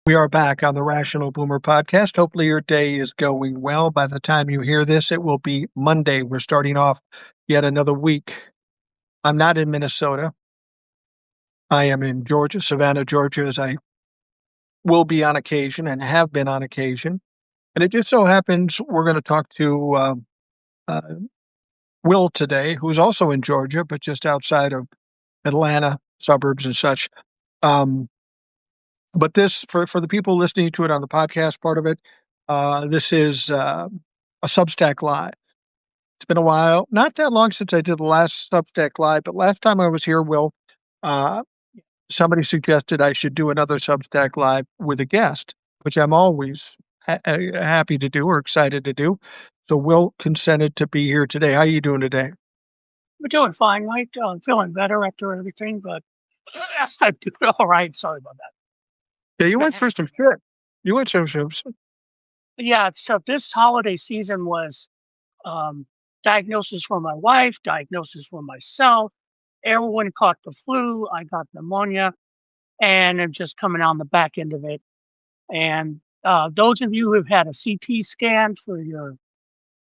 We are back on the Rational Boomer podcast. Hopefully, your day is going well. By the time you hear this, it will be Monday. We're starting off yet another week. I'm not in Minnesota. I am in Georgia, Savannah, Georgia, as I will be on occasion and have been on occasion. And it just so happens we're going to talk to uh, Will today, who's also in Georgia, but just outside of Atlanta, suburbs and such. Um, but this, for the people listening to it on the podcast part of it, this is a Substack Live. It's been a while, not that long since I did the last Substack Live, but last time I was here, Will, uh, somebody suggested I should do another Substack Live with a guest, which I'm always happy to do or excited to do. So Will consented to be here today. How are you doing today? We're doing fine, Mike. I'm feeling better after everything, but I'm doing all right. Sorry about Yeah, you went that. through some shit. You went through some. Yeah, so this holiday season was um, diagnosis for my wife, diagnosis for myself. Everyone caught the flu. I got pneumonia, and I'm just coming on the back end of it. And those of you who've had a CT scan for your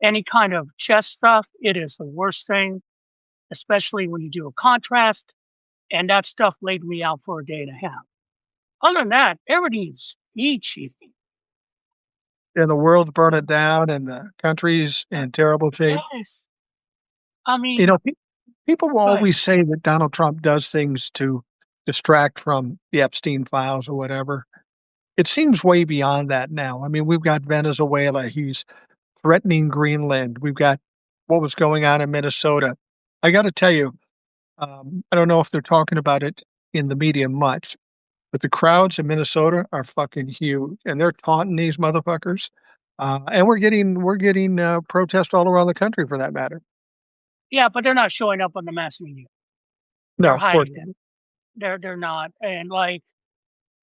any kind of chest stuff, it is the worst thing, especially when you do a contrast. And that stuff laid me out for a day and a half. Other than that, everything's peachy. And the world's burning down and the country's in terrible shape. Yes. I You mean, know, people will good. always say that Donald Trump does things to distract from the Epstein files or whatever. It seems way beyond that now. I mean, we've got Venezuela. He's threatening Greenland. We've got what was going on in Minnesota. I got to tell you, I don't know if they're talking about it in the media much, but the crowds in Minnesota are fucking huge, and they're taunting these motherfuckers. And we're getting protests all around the country for that matter. Yeah, but they're not showing up on the mass media. No, They're of course hiding it. not. They're not. And like,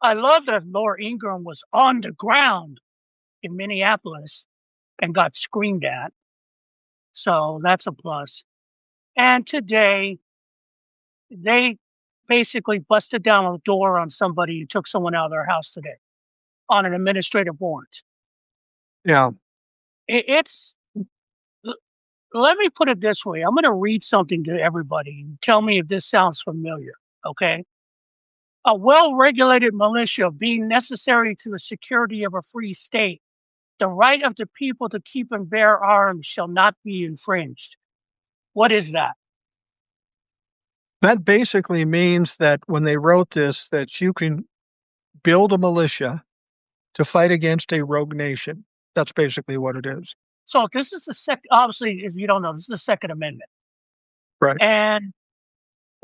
I love that Laura Ingraham was on the ground in Minneapolis and got screamed at. So that's a plus. And today they basically busted down a door on somebody who took someone out of their house today on an administrative warrant. Yeah. It's let me put it this way. I'm going to read something to everybody and tell me if this sounds familiar. Okay. A well regulated militia being necessary to the security of a free state, the right of the people to keep and bear arms shall not be infringed. What is that? That basically means that when they wrote this, that you can build a militia to fight against a rogue nation. That's basically what it is. So this is the obviously, if you don't know, this is the Second Amendment. Right. And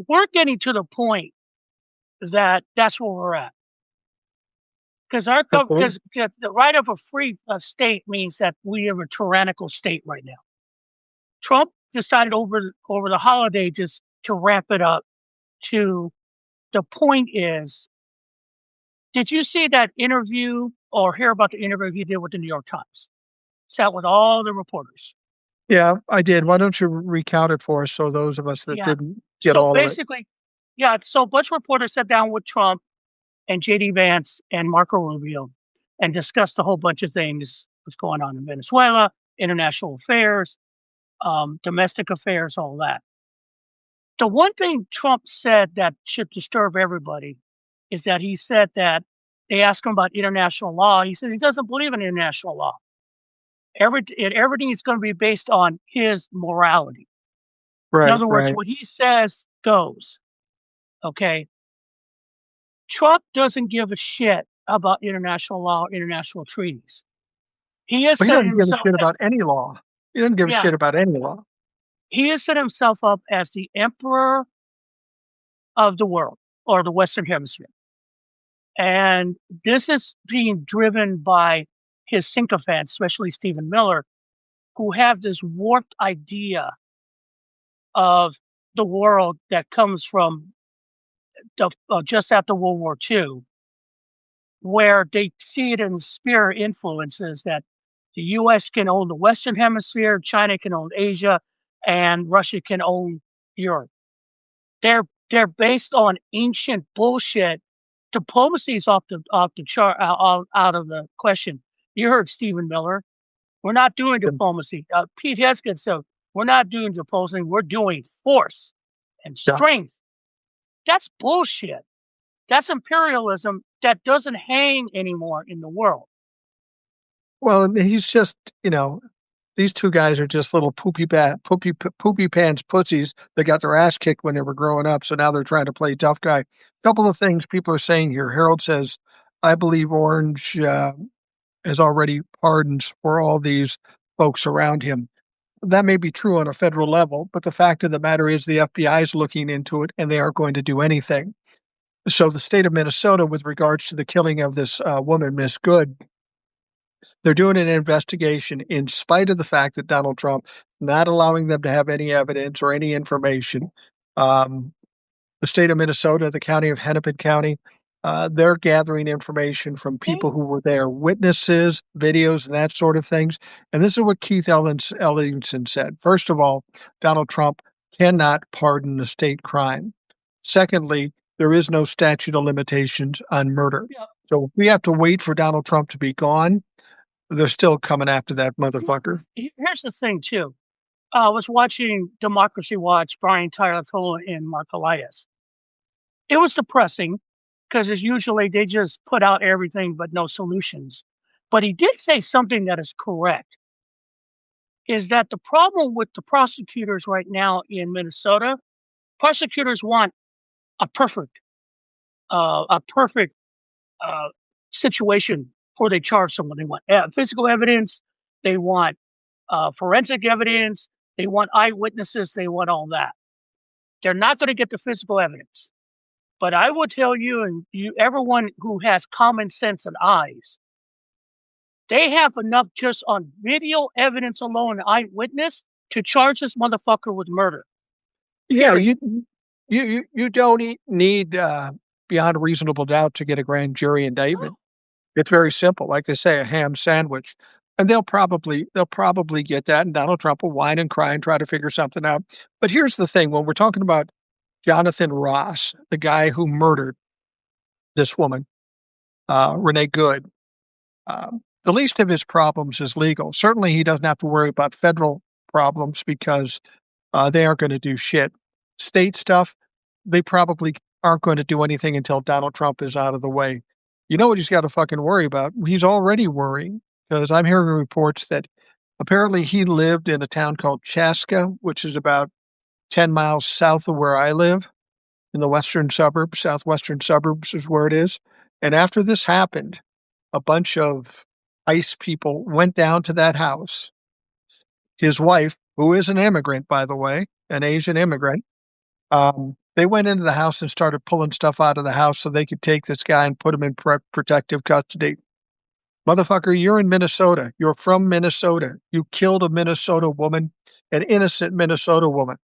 we're getting to the point that that's where we're at. Because Absolutely. the right of a free state means that we have a tyrannical state right now. Trump decided over the holiday just to ramp it up to the point is, did you see that interview or hear about the interview he did with the New York Times? Sat with all the reporters. Yeah, I did. Why don't you recount it for us so those of us that Yeah. didn't get So all of it? basically, yeah. So a bunch of reporters sat down with Trump and JD Vance and Marco Rubio and discussed a whole bunch of things, what's going on in Venezuela, international affairs, domestic affairs, all that. The one thing Trump said that should disturb everybody is that he said that they asked him about international law. He said he doesn't believe in international law. Everything is going to be based on his morality. In Right, other words, right. what he says goes. Okay. Trump doesn't give a shit about international law, international treaties. He has But he set doesn't give a himself shit as about any law. He doesn't give a yeah, shit about any law. he has set himself up as the emperor of the world or the Western Hemisphere. And this is being driven by his sycophants, especially Stephen Miller, who have this warped idea of the world that comes from just after World War II, where they see it in sphere influences that the US can own the Western Hemisphere, China can own Asia, and Russia can own Europe. They're based on ancient bullshit Diplomacy is off the chart, out of the question. You heard Stephen Miller. We're not doing diplomacy. Pete Hegseth said, we're not doing diplomacy. We're doing force and Yeah. strength. That's bullshit. That's imperialism that doesn't hang anymore in the world. Well, and he's just, you know, these two guys are just little poopy pants pussies that got their ass kicked when they were growing up. So now they're trying to play tough guy. Couple of things people are saying here. Harold says, I believe Orange has already pardons for all these folks around him. That may be true on a federal level, but the fact of the matter is the FBI is looking into it and they aren't going to do anything. So the state of Minnesota, with regards to the killing of this woman, Miss Good, they're doing an investigation in spite of the fact that Donald Trump not allowing them to have any evidence or any information. Um, the state of Minnesota, the county of Hennepin County, they're gathering information from Okay? people who were there, witnesses, videos, and that sort of things. And this is what Keith Ellingson said. First of all, Donald Trump cannot pardon a state crime. Secondly, there is no statute of limitations on murder. Yeah. So if we have to wait for Donald Trump to be gone, they're still coming after that motherfucker. Here's the thing, too. I was watching Democracy Watch, Brian Tyler Cohen and Mark Elias. It was depressing because as usually they just put out everything but no solutions. But he did say something that is correct, is that the problem with the prosecutors right now in Minnesota, prosecutors want a perfect uh, situation before they charge someone. They want physical evidence, they want forensic evidence, they want eyewitnesses, they want all that. They're not going to get the physical evidence. But I will tell you, and you, everyone who has common sense and eyes, they have enough just on video evidence alone, eyewitness, to charge this motherfucker with murder. Yeah, Period. you don't need beyond a reasonable doubt to get a grand jury indictment. It's very simple, like they say, a ham sandwich, and they'll probably get that, and Donald Trump will whine and cry and try to figure something out. But here's the thing: when we're talking about Jonathan Ross, the guy who murdered this woman, Renee Good, the least of his problems is legal. Certainly, he doesn't have to worry about federal problems because they aren't going to do shit. State stuff, they probably aren't going to do anything until Donald Trump is out of the way. You know what he's got to fucking worry about? He's already worrying because I'm hearing reports that apparently he lived in a town called Chaska, which is about 10 miles south of where I live in the western suburbs, southwestern suburbs is where it is. And after this happened, a bunch of ICE people went down to that house. His wife, who is an immigrant, by the way, an Asian immigrant, they went into the house and started pulling stuff out of the house so they could take this guy and put him in protective custody. Motherfucker, you're in Minnesota. You're from Minnesota. You killed a Minnesota woman, an innocent Minnesota woman.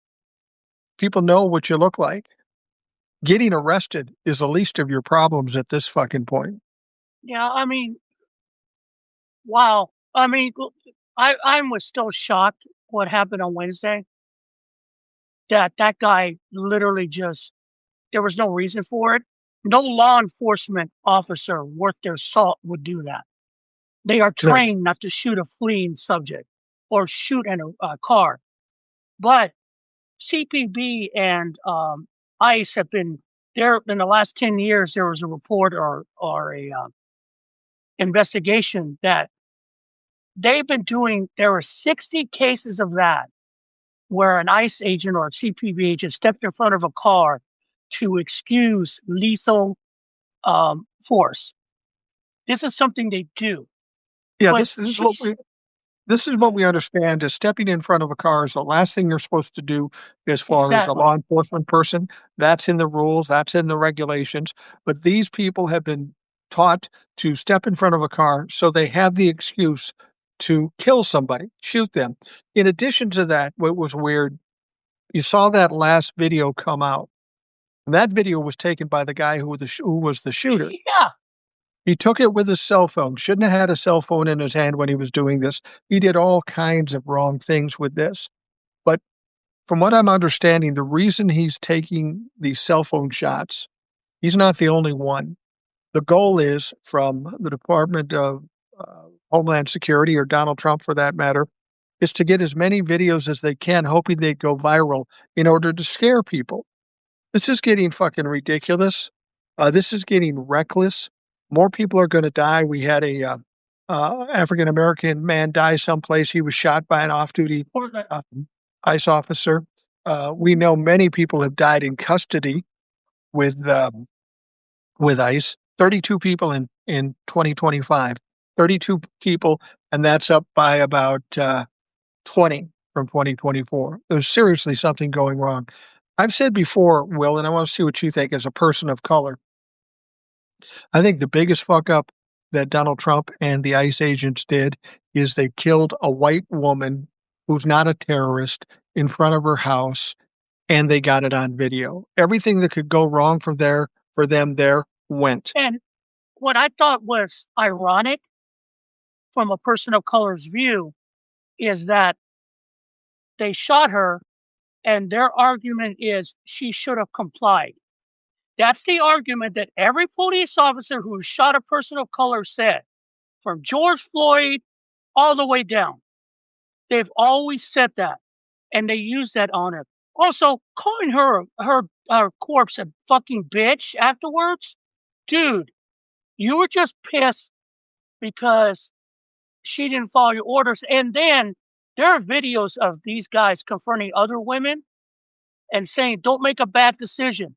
People know what you look like. Getting arrested is the least of your problems at this fucking point. Yeah, I mean, wow. I mean, I was still shocked what happened on Wednesday. That guy literally just there was no reason for it. No law enforcement officer worth their salt would do that. They are No. trained not to shoot a fleeing subject or shoot in a car. But CPB and ICE have been there in the last 10 years. There was a report or a investigation that they've been doing. There are 60 cases of that where an ICE agent or a CPB agent stepped in front of a car to excuse lethal force. This is something they do. Yeah, But this is what we understand is stepping in front of a car is the last thing you're supposed to do as far as a law exactly. enforcement person. That's in the rules, that's in the regulations. But these people have been taught to step in front of a car so they have the excuse to kill somebody, shoot them. In addition to that, what was weird, you saw that last video come out. And that video was taken by the guy who was the shooter. Yeah. He took it with his cell phone. Shouldn't have had a cell phone in his hand when he was doing this. He did all kinds of wrong things with this. But from what I'm understanding, the reason he's taking these cell phone shots, he's not the only one. The goal is from the Department of Homeland Security, or Donald Trump for that matter, is to get as many videos as they can, hoping they go viral in order to scare people. This is getting fucking ridiculous. This is getting reckless. More people are going to die. We had a African American man die someplace. He was shot by an off-duty ICE officer. We know many people have died in custody with ICE. 32 people in 2025. 32 people, and that's up by about 20 from 2024. There's seriously something going wrong. I've said before, Will, and I want to see what you think as a person of color. I think the biggest fuck up that Donald Trump and the ICE agents did is they killed a white woman who's not a terrorist in front of her house, and they got it on video. Everything that could go wrong for them there went. And what I thought was ironic from a person of color's view is that they shot her, and their argument is she should have complied. That's the argument that every police officer who shot a person of color said, from George Floyd all the way down. They've always said that, and they use that on her. Also, calling her corpse a fucking bitch afterwards, dude, you were just pissed because she didn't follow your orders. And then there are videos of these guys confronting other women and saying, "Don't make a bad decision."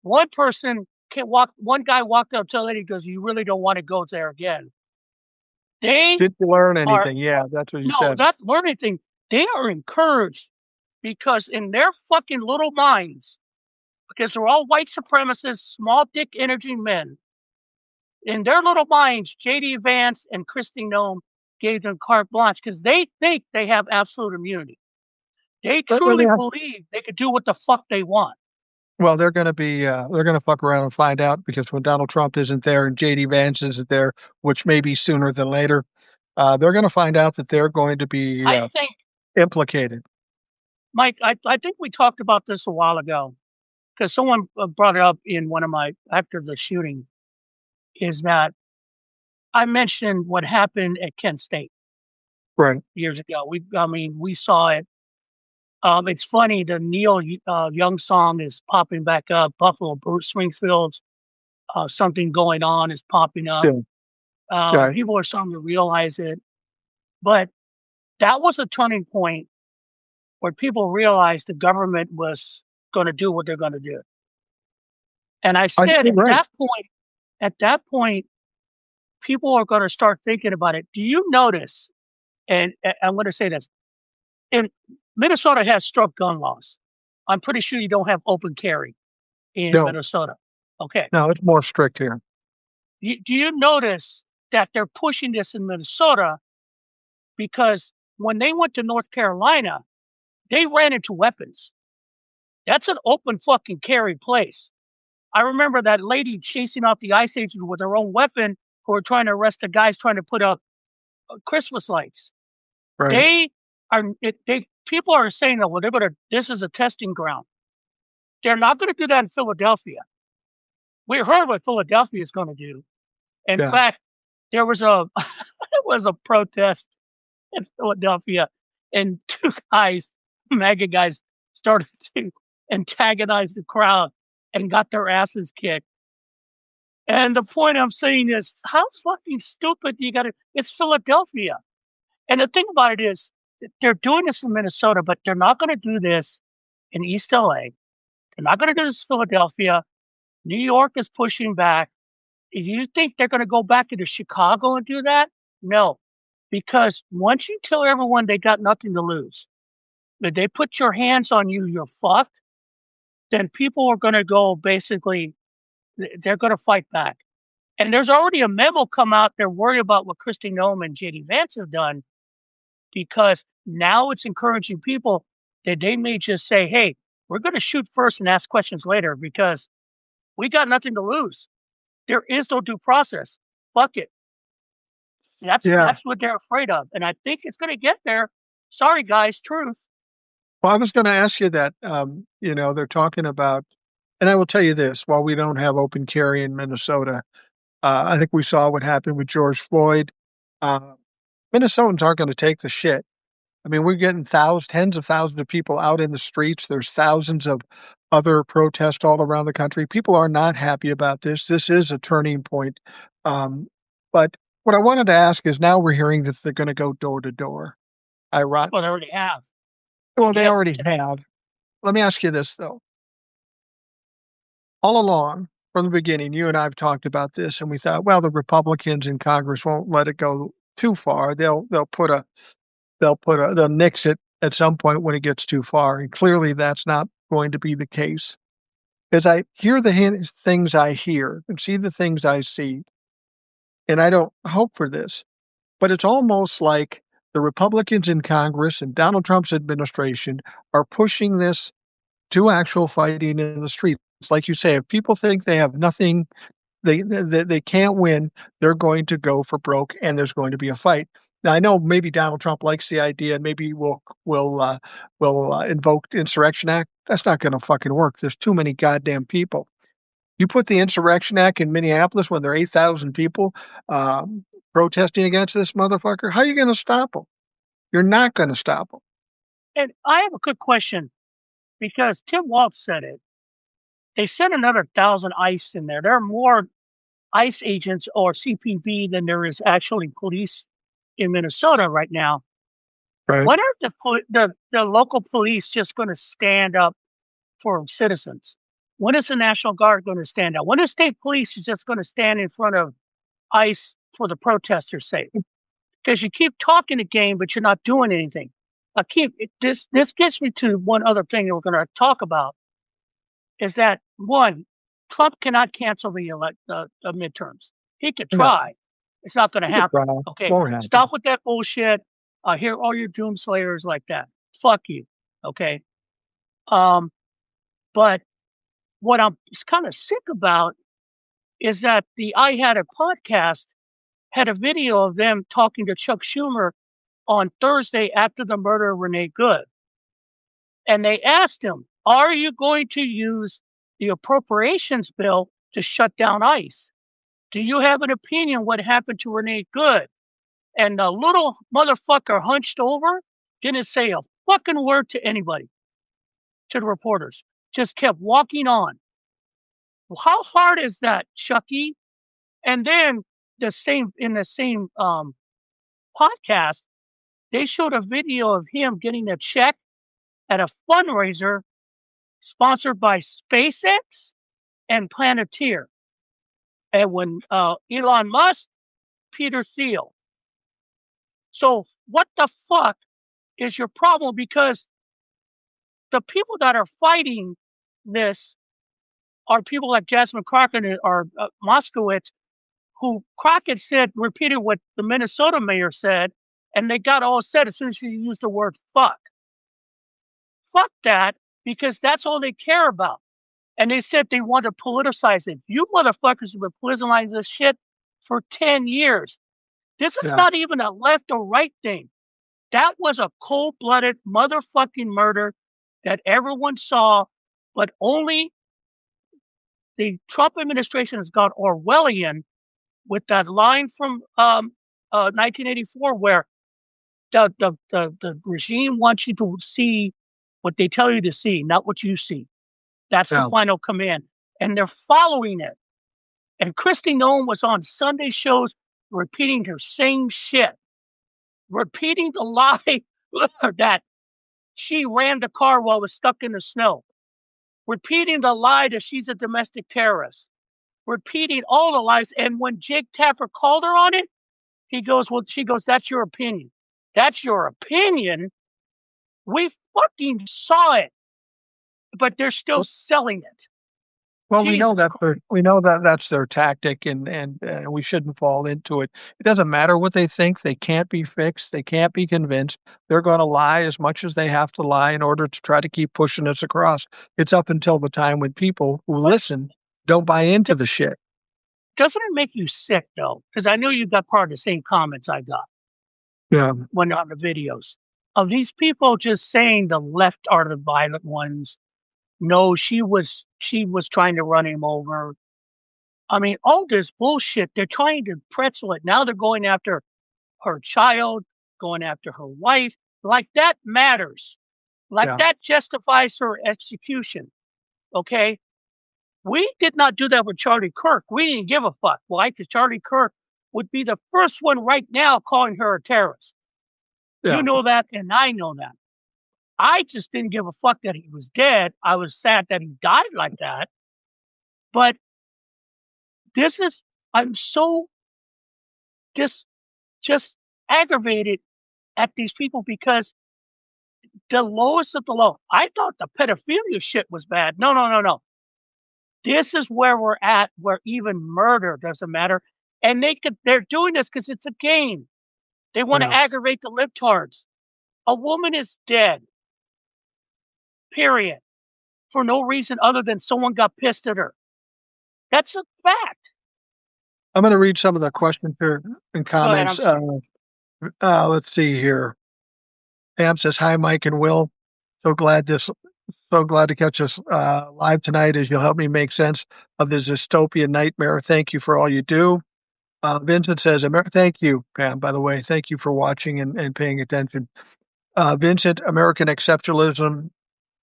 One guy walked up to a lady, goes, "You really don't want to go there again." They Didn't learn are anything. Yeah, that's what he no, said. not learn anything. They are encouraged because in their fucking little minds, because they're all white supremacists, small dick energy men, in their little minds, JD Vance and Kristi Noem gave them carte blanche because they think they have absolute immunity. They But, truly believe they could do what the fuck they want. well, they're gonna fuck around and find out, because when Donald Trump isn't there and JD Vance isn't there, which may be sooner than later, they're gonna find out that they're going to be I think, implicated. Mike, I think we talked about this a while ago because someone brought it up in one of my, after the shooting, is that I mentioned what happened at Kent State Right. years ago. We saw it. It's funny, the Neil Young song is popping back up. Buffalo Bruce Springfield's Something Going On is popping up. Yeah. Right. People are starting to realize it. But that was a turning point where people realized the government was going to do what they're going to do. And I I said think right. at that point, people are going to start thinking about it. Do you notice? And I'm going to say this: in Minnesota has struck gun laws. I'm pretty sure you don't have open carry in No, Minnesota. Okay. no, it's more strict here. Do you notice that they're pushing this in Minnesota because when they went to North Carolina, they ran into weapons. That's an open fucking carry place. I remember that lady chasing off the ICE agent with her own weapon who were trying to arrest the guys trying to put up Christmas lights. Right. They people are saying that, well, this is a testing ground. They're not going to do that in Philadelphia. We heard what Philadelphia is going to do. In Yeah. fact, there was a there was a protest in Philadelphia, and two guys, MAGA guys, started to antagonize the crowd and got their asses kicked. And the point I'm saying is, how fucking stupid do you got to? It's Philadelphia. And the thing about it is, they're doing this in Minnesota, but they're not going to do this in East LA. They're not going to do this in Philadelphia. New York is pushing back. If you think they're going to go back into Chicago and do that, no. Because once you tell everyone they got nothing to lose, if they put your hands on you, you're fucked, then people are going to go basically, they're going to fight back. And there's already a memo come out. They're worried about what Kristi Noem and JD Vance have done, because now it's encouraging people that they may just say, hey, we're going to shoot first and ask questions later because we got nothing to lose. There is no due process. Fuck it. Yeah. That's what they're afraid of. And I think it's going to get there. Sorry, guys, truth. Well, I was going to ask you that. They're talking about And I will tell you this, while we don't have open carry in Minnesota, I think we saw what happened with George Floyd. Uh, Minnesotans aren't gonna take the shit. I mean, we're getting tens of thousands of people out in the streets. There's thousands of other protests all around the country. People are not happy about this. This is a turning point. Um, but what I wanted to ask is now we're hearing that they're gonna go door to door. Iron Well, they already have. Well, they Yep. already have. Let me ask you this, though. All along, from the beginning, you and I have talked about this, and we thought, well, the Republicans in Congress won't let it go too far. They'll nix it at some point when it gets too far, and clearly that's not going to be the case. As I hear the things I hear and see the things I see, and I don't hope for this, but it's almost like the Republicans in Congress and Donald Trump's administration are pushing this to actual fighting in the streets. Like you say, if people think they have nothing, they can't win, they're going to go for broke, and there's going to be a fight. Now, I know maybe Donald Trump likes the idea, and maybe we'll invoke the Insurrection Act. That's not gonna fucking work. There's too many goddamn people. You put the Insurrection Act in Minneapolis when there are 8,000 people, protesting against this motherfucker, how are you gonna stop them? 'Em? You're not gonna stop them. And I have a quick question because Tim Walz said it. They sent another 1,000 ICE in there. There are more ICE agents or CPB than there is actually police in Minnesota right now. Right. When are the local police just going to stand up for citizens? When is the National Guard going to stand up? When is state police just going to stand in front of ICE for the protesters' sake? Because you keep talking the game, but you're not doing anything. This gets me to one other thing that we're going to talk about is that one, Trump cannot cancel the midterms. He could No, try. It's not going to happen. Okay, won't happen. stop with that bullshit. I hear all your doomslayers like that. Fuck you. Okay. Um, but what I'm kind of sick about is that the I Had a Podcast had a video of them talking to Chuck Schumer on Thursday after the murder of Renee Good. And they asked him, are you going to use the appropriations bill to shut down ICE? Do you have an opinion what happened to Renee Good? And the little motherfucker hunched over, didn't say a fucking word to anybody, to the reporters, just kept walking on. Well, how hard is that, Chucky? And then in the same podcast, they showed a video of him getting a check at a fundraiser sponsored by SpaceX and Planeteer. And when Elon Musk, Peter Thiel. So what the fuck is your problem? Because the people that are fighting this are people like Jasmine Crockett or Moskowitz, who Crockett repeated what the Minnesota mayor said, and they got all set as soon as she used the word fuck. Fuck that, because that's all they care about. And they said they want to politicize it. You motherfuckers have been politicizing this shit for 10 years. This is Yeah. not even a left or right thing. That was a cold-blooded motherfucking murder that everyone saw, but only the Trump administration has got Orwellian with that line from 1984 where the regime wants you to see what they tell you to see, not what you see. That's the Yeah. final command. And they're following it. And Christy Nolan was on Sunday shows repeating her same shit, repeating the lie that she ran the car while it was stuck in the snow, repeating the lie that she's a domestic terrorist, repeating all the lies. And when Jake Tapper called her on it, she goes, that's your opinion. That's your opinion. We fucking saw it, but they're still selling it. Well, Jesus we know that that's their tactic, and we shouldn't fall into it. It doesn't matter what they think; they can't be fixed, they can't be convinced. They're going to lie as much as they have to lie in order to try to keep pushing us across. It's up until the time when people who What listen don't buy into the shit. doesn't it make you sick though? Because I know you got part of the same comments I got Yeah, when on the videos of these people just saying the left are the violent ones. No, she was trying to run him over. I mean, all this bullshit. They're trying to pretzel it. Now they're going after her child, going after her wife. Like that matters. Like Yeah, that justifies her execution. Okay. We did not do that with Charlie Kirk. We didn't give a fuck. Why? Because Charlie Kirk would be the first one right now calling her a terrorist. You yeah. know that, and I know that. I just didn't give a fuck that he was dead. I was sad that he died like that. But this is, I'm so just, just aggravated at these people because the lowest of the low. I thought the pedophilia shit was bad. No, no, no, no. This is where we're at, where even murder doesn't matter. And they're doing this because it's a game. They want to Yeah. aggravate the libtards. A woman is dead, period, for no reason other than someone got pissed at her. That's a fact. I'm going to read some of the questions here and Go ahead. comments. I'm sorry. Let's see here. Pam says, "Hi, Mike and Will. So glad this, so glad to catch us live tonight as you'll help me make sense of this dystopian nightmare. Thank you for all you do." Vincent says, "Thank you, Pam. By the way, thank you for watching and paying attention." Vincent, American exceptionalism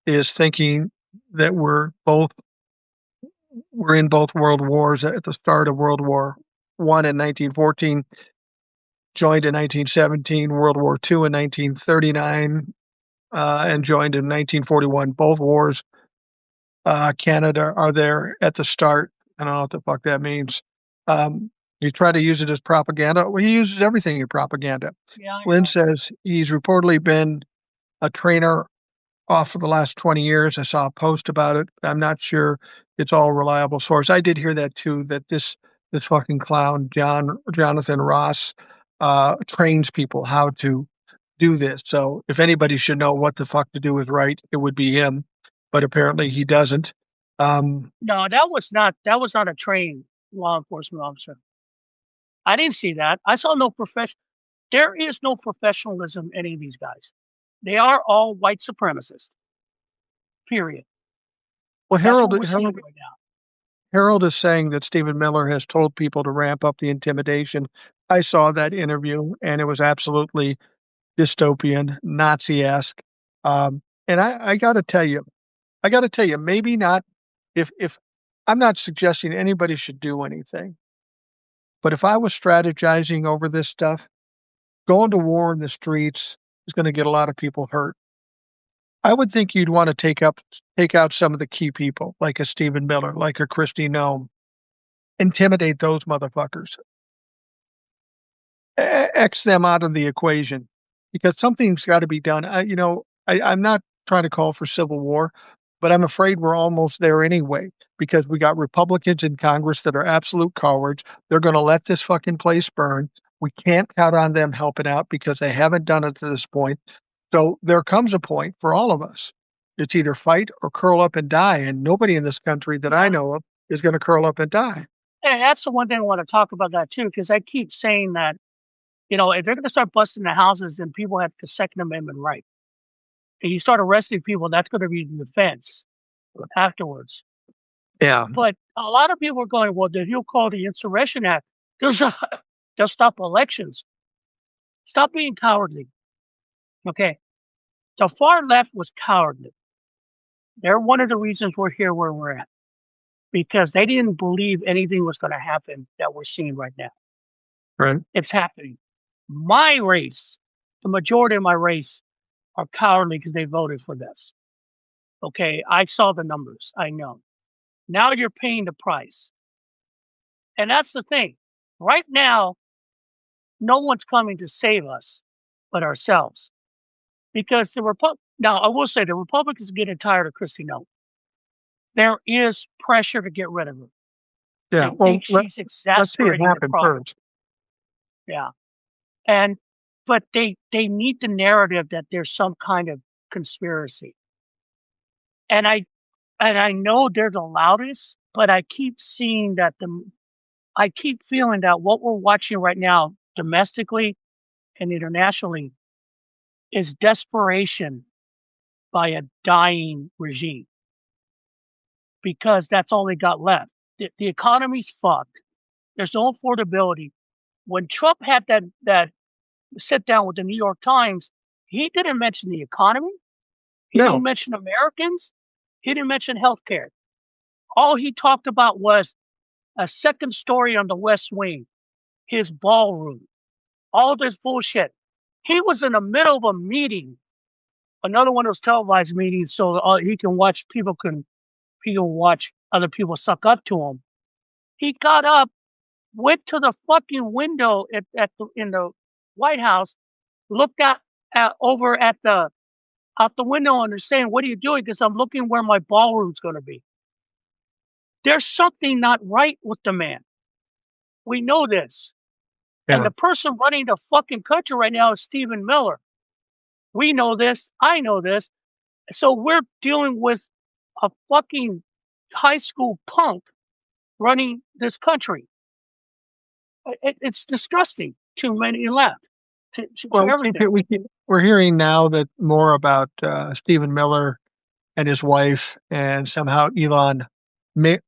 is thinking that we're in both world wars at the start of World War One in 1914, joined in 1917, World War Two in 1939, and joined in 1941. Both wars, Canada are there at the start. I don't know what the fuck that means. You try to use it as propaganda. Well, he uses everything in propaganda. Yeah, I Lynn know. says he's reportedly been a trainer off for the last 20 years. I saw a post about it. I'm not sure it's all reliable source. I did hear that too, that this fucking clown, Jonathan Ross, trains people how to do this. So if anybody should know what the fuck to do is right, it would be him. But apparently he doesn't. No, that was not a trained law enforcement officer. I didn't see that. I saw no profession. There is no professionalism in any of these guys. They are all white supremacists. Period. well, That's what we're seeing right now. Harold is saying that Stephen Miller has told people to ramp up the intimidation. I saw that interview and it was absolutely dystopian, Nazi-esque. And I got to tell you, maybe not. If I'm not suggesting anybody should do anything, but if I was strategizing over this stuff, going to war in the streets is going to get a lot of people hurt. I would think you'd want to take out some of the key people, like a Stephen Miller, like a Christy Nome, intimidate those motherfuckers. X them out of the equation because something's got to be done. I'm not trying to call for civil war, but I'm afraid we're almost there anyway because we got Republicans in Congress that are absolute cowards. They're going to let this fucking place burn. We can't count on them helping out because they haven't done it to this point. So there comes a point for all of us. It's either fight or curl up and die. And nobody in this country that I Yeah. know of is going to curl up and die. And that's the one thing I want to talk about that too, because I keep saying that, if they're going to start busting the houses, then people have the Second Amendment right. And you start arresting people, that's going to be the defense afterwards. Yeah. But a lot of people are going, well, then he'll call the Insurrection Act. They'll, they'll stop elections. Stop being cowardly. Okay. The far left was cowardly. They're one of the reasons we're here where we're at because they didn't believe anything was going to happen that we're seeing right now. Right. It's happening. My race, the majority of my race, are cowardly because they voted for this. Okay. I saw the numbers. I know. Now you're paying the price. And that's the thing. Right now, no one's coming to save us but ourselves. Because now I will say the Republicans are getting tired of Christy Note. There is pressure to get rid of her. Yeah. They Well, think she's let's see it exasperating the happen problem. first. Yeah. And but they need the narrative that there's some kind of conspiracy. And I know they're the loudest, but I keep seeing that I keep feeling that what we're watching right now domestically and internationally is desperation by a dying regime. because that's all they got left. The economy's fucked. There's no affordability. When Trump had that sit down with the New York Times, he didn't mention the economy. He didn't No, mention Americans. He didn't mention healthcare. All he talked about was a second story on the West Wing, his ballroom, all this bullshit. He was in the middle of a meeting, another one of those televised meetings, so he can watch people watch other people suck up to him. He got up, went to the fucking window in the White House, looked over at the out the window and is saying, "What are you doing?" Because I'm looking where my ballroom's going to be. There's something not right with the man. We know this. And yeah. the person running the fucking country right now is Stephen Miller. We know this. I know this. So we're dealing with a fucking high school punk running this country. It's disgusting to many left, to Well, everything. we're hearing now that more about Stephen Miller and his wife, and somehow Elon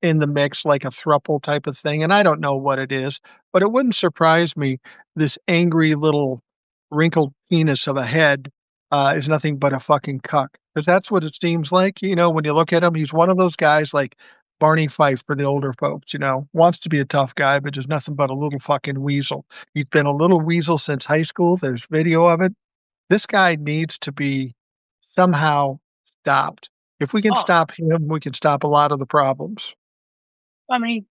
in the mix, like a thruple type of thing. And I don't know what it is, but it wouldn't surprise me. This angry little wrinkled penis of a head is nothing but a fucking cuck, because that's what it seems like. When you look at him, he's one of those guys like Barney Fife for the older folks. Wants to be a tough guy, but just nothing but a little fucking weasel. He's been a little weasel since high school. There's video of it. This guy needs to be somehow stopped. If we can Oh, stop him, we can stop a lot of the problems. I mean,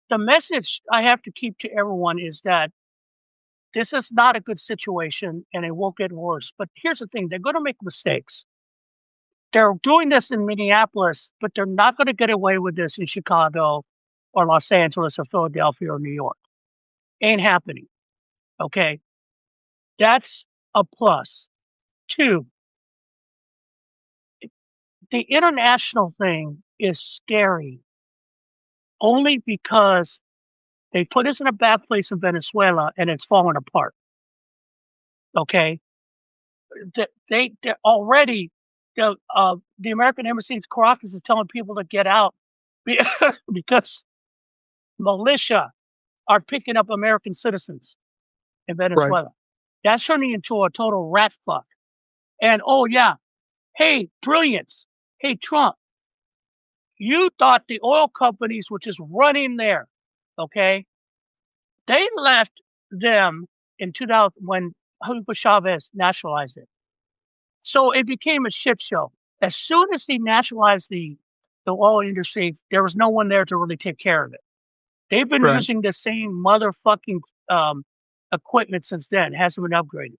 the message I have to keep to everyone is that this is not a good situation and it won't get worse. But here's the thing, they're going to make mistakes. They're doing this in Minneapolis, but they're not going to get away with this in Chicago or Los Angeles or Philadelphia or New York. Ain't happening. Okay. That's a plus. Two, the international thing is scary only because they put us in a bad place in Venezuela and it's falling apart. Okay. They're already, the American Embassy in Caracas is telling people to get out because militia are picking up American citizens in Right. Venezuela. That's turning into a total rat fuck. And oh yeah, hey, brilliance. Hey, Trump, you thought the oil companies were just running there. Okay. They left them in 2000 when Hugo Chavez nationalized it. So it became a shit show. As soon as they nationalized the oil industry, there was no one there to really take care of it. They've been Right. using the same motherfucking um, equipment since then. It hasn't been upgraded.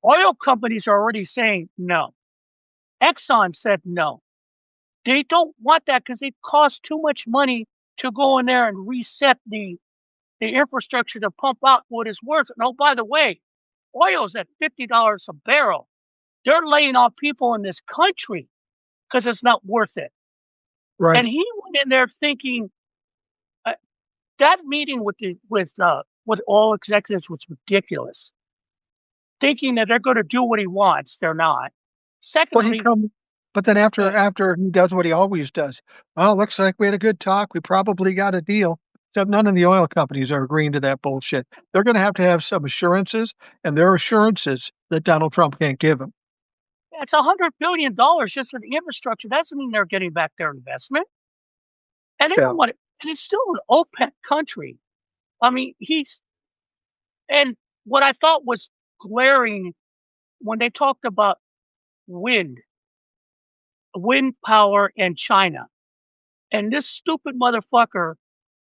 Oil companies are already saying no. Exxon said no. They don't want that because it costs too much money to go in there and reset the infrastructure to pump out what is worth. And oh, by the way, oil's at $50 a barrel. They're laying off people in this country because it's not worth it. Right. And he went in there thinking uh, that meeting with all executives was ridiculous. Thinking that they're going to do what he wants, they're not. But he Secondly, come but then uh, after he does what he always does. Oh, looks like we had a good talk. We probably got a deal. Except none of the oil companies are agreeing to that bullshit. They're going to have some assurances, and there are assurances that Donald Trump can't give them. it's $100 billion just for the infrastructure. That doesn't mean they're getting back their investment. And they Yeah. don't want it. And it's still an OPEC country. I mean, and what I thought was glaring when they talked about wind, wind power in China. And this stupid motherfucker,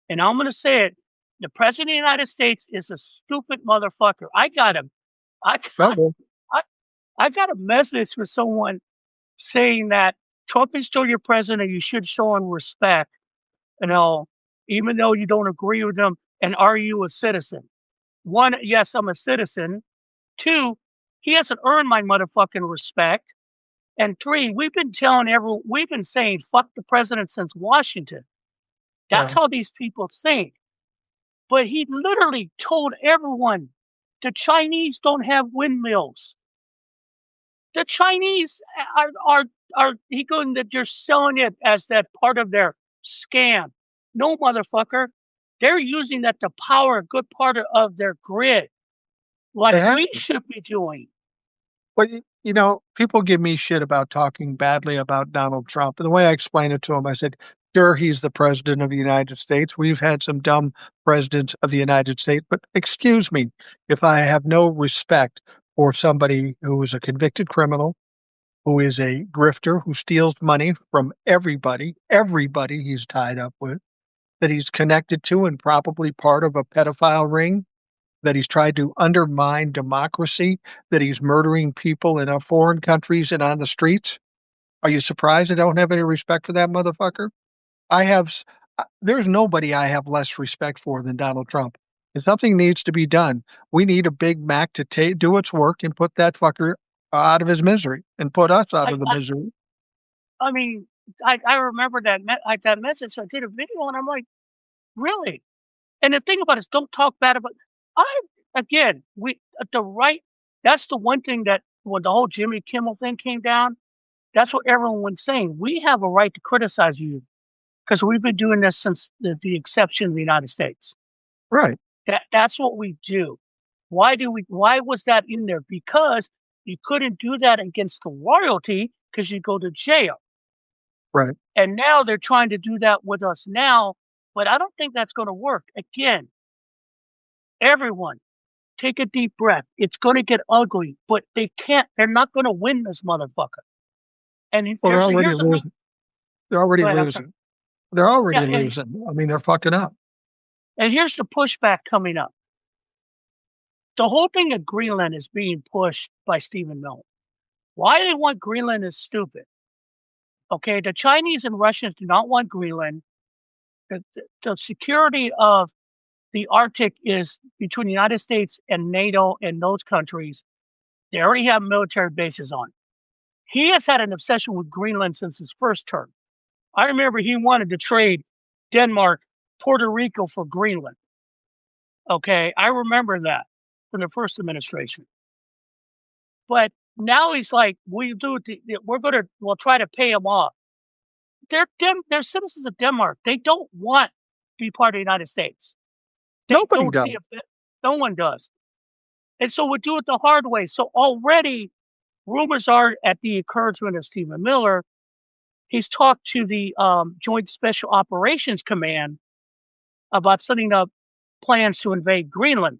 and I'm going to say it, the president of the United States is a stupid motherfucker. I Well, got, I, I got a message from someone saying that Trump is still your president. You should show him respect, you know, even though you don't agree with him. And are you a citizen? One, yes, I'm a citizen. Two, he hasn't earned my motherfucking respect. And three, we've been saying fuck the president since Washington. That's yeah. how these people think. But he literally told everyone the Chinese don't have windmills. The Chinese are are he going that you're selling it as that part of their scam? No, motherfucker. They're using that to power a good part of their grid, like They have we to. should be doing. But, people give me shit about talking badly about Donald Trump. And the way I explained it to him, I said, sure, he's the president of the United States. We've had some dumb presidents of the United States, but excuse me if I have no respect for somebody who is a convicted criminal, who is a grifter, who steals money from everybody he's tied up with, that he's connected to and probably part of a pedophile ring, that he's tried to undermine democracy, that he's murdering people in foreign countries and on the streets. Are you surprised I don't have any respect for that motherfucker? I have, there's nobody I have less respect for than Donald Trump. And something needs to be done. We need a Big Mac to do its work and put that fucker out of his misery and put us out I, of the I, misery. I mean, I remember that message. So I did a video, and I'm like, really? And the thing about it is, don't talk bad about. I again, we the right. That's the one thing that when the whole Jimmy Kimmel thing came down, that's what everyone was saying. We have a right to criticize you because we've been doing this since the exception of the United States. Right, That's what we do. Why was that in there? Because you couldn't do that against the royalty because you go to jail. right. And now they're trying to do that with us now, but I don't think that's going to work. Again, everyone, take a deep breath. It's going to get ugly, but they're not going to win this motherfucker. And Well, they're already here's another, losing. They're already go ahead, I'm sorry. losing. They're Yeah, already losing. I mean, they're fucking up. and here's the pushback coming up. The whole thing of Greenland is being pushed by Stephen Miller. Why they want Greenland is stupid. Okay, the Chinese and Russians do not want Greenland. The security of the Arctic is between the United States and NATO and those countries. They already have military bases on. He has had an obsession with Greenland since his first term. I remember he wanted to trade Denmark, Puerto Rico for Greenland. Okay, I remember that from the first administration. But now he's like, we'll try to pay them off. They're citizens of Denmark. They don't want to be part of the United States. They Nobody don't does. see it. No one does. And so we do it the hard way. So already rumors are at the encouragement of Stephen Miller, he's talked to the Joint Special Operations Command about setting up plans to invade Greenland.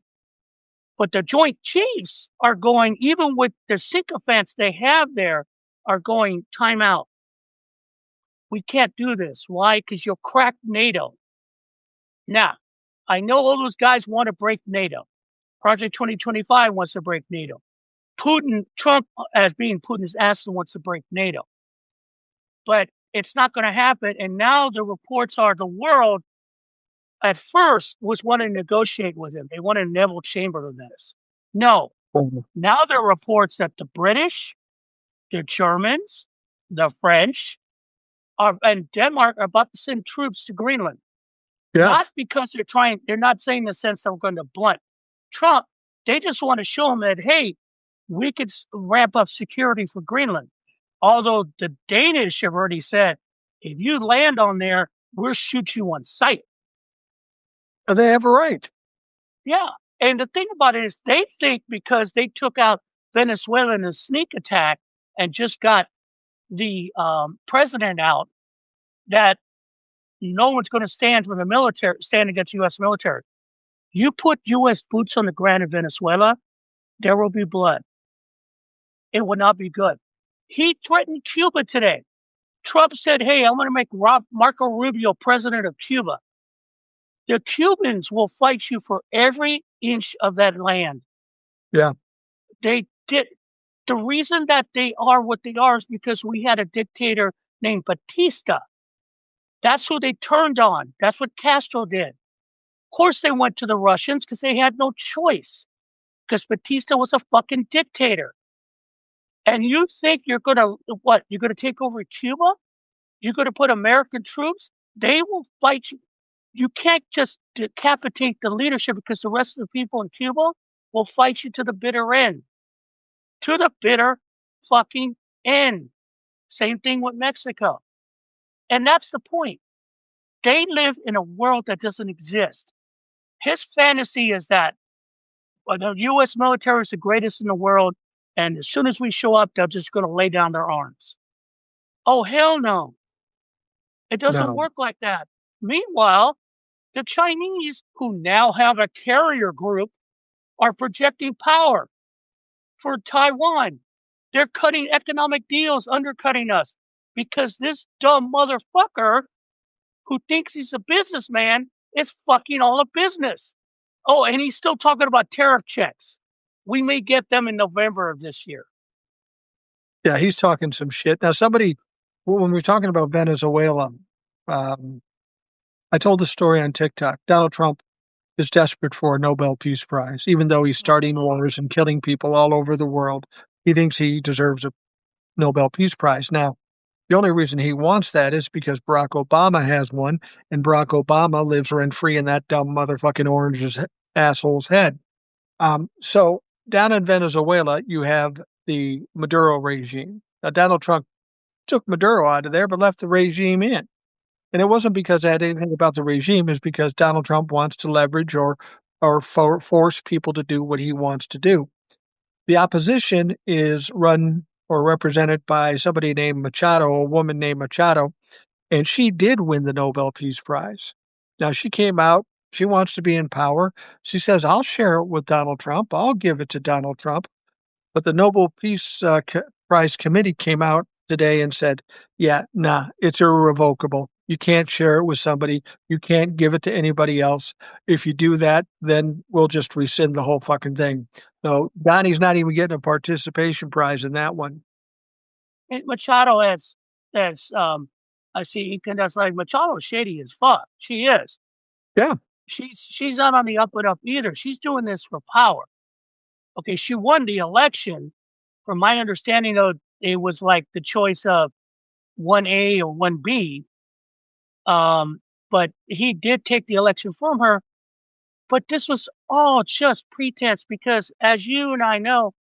But the Joint Chiefs are going, even with the sycophants they have there, are going time out. We can't do this. Why? Because you'll crack NATO. Now, I know all those guys want to break NATO. Project 2025 wants to break NATO. Trump, as being Putin's asset, wants to break NATO. But it's not going to happen. And now the reports are the world at first was wanting to negotiate with him. They wanted Neville Chamberlain this. No. Mhm. Now there are reports that the British, the Germans, the French, and Denmark are about to send troops to Greenland. Yeah. Not because they're not saying in the sense that we're going to blunt Trump. They just want to show him that, hey, we could ramp up security for Greenland. Although the Danish have already said, if you land on there, we'll shoot you on sight. They have a right. Yeah. And the thing about it is they think because they took out Venezuela in a sneak attack and just got the president out, that no one's going to stand against U.S. military. You put U.S. boots on the ground in Venezuela, there will be blood. It will not be good. He threatened Cuba today. Trump said, hey, I'm going to make Marco Rubio president of Cuba. The Cubans will fight you for every inch of that land. Yeah. They did. The reason that they are what they are is because we had a dictator named Batista. That's who they turned on. That's what Castro did. Of course, they went to the Russians because they had no choice. Because Batista was a fucking dictator. And you think you're gonna what? You're gonna take over Cuba? You're gonna put American troops? They will fight you. You can't just decapitate the leadership because the rest of the people in Cuba will fight you to the bitter end. To the bitter fucking end. Same thing with Mexico. And that's the point. They live in a world that doesn't exist. His fantasy is that the U.S. military is the greatest in the world, and as soon as we show up, they're just going to lay down their arms. Oh, hell no. It doesn't No. work like that. Meanwhile, the Chinese, who now have a carrier group, are projecting power for Taiwan. They're cutting economic deals, undercutting us, because this dumb motherfucker who thinks he's a businessman is fucking all of business. Oh, and he's still talking about tariff checks. We may get them in November of this year. Yeah, he's talking some shit. Now, when we're talking about Venezuela, um, I told the story on TikTok. Donald Trump is desperate for a Nobel Peace Prize, even though he's Oh, starting Lord. wars and killing people all over the world. He thinks he deserves a Nobel Peace Prize. Now, the only reason he wants that is because Barack Obama has one, and Barack Obama lives rent free in that dumb motherfucking orange's asshole's head. So down in Venezuela, you have the Maduro regime. Now, Donald Trump took Maduro out of there, but left the regime in. And it wasn't because I had anything about the regime; it's because Donald Trump wants to leverage or force people to do what he wants to do. The opposition is run or represented by somebody named Machado, a woman named Machado, and she did win the Nobel Peace Prize. Now she came out. She wants to be in power. She says, "I'll share it with Donald Trump. I'll give it to Donald Trump." But the Nobel Peace Prize Committee came out today and said, yeah, nah, it's irrevocable. You can't share it with somebody. You can't give it to anybody else. If you do that, then we'll just rescind the whole fucking thing. So Donnie's not even getting a participation prize in that one. And Machado as I see Ethan that's like Machado's shady as fuck. She is. Yeah, She's not on the up and up either. She's doing this for power. Okay, she won the election. From my understanding, though, it was like the choice of 1A or 1B. But he did take the election from her. But this was all just pretense because, as you and I know,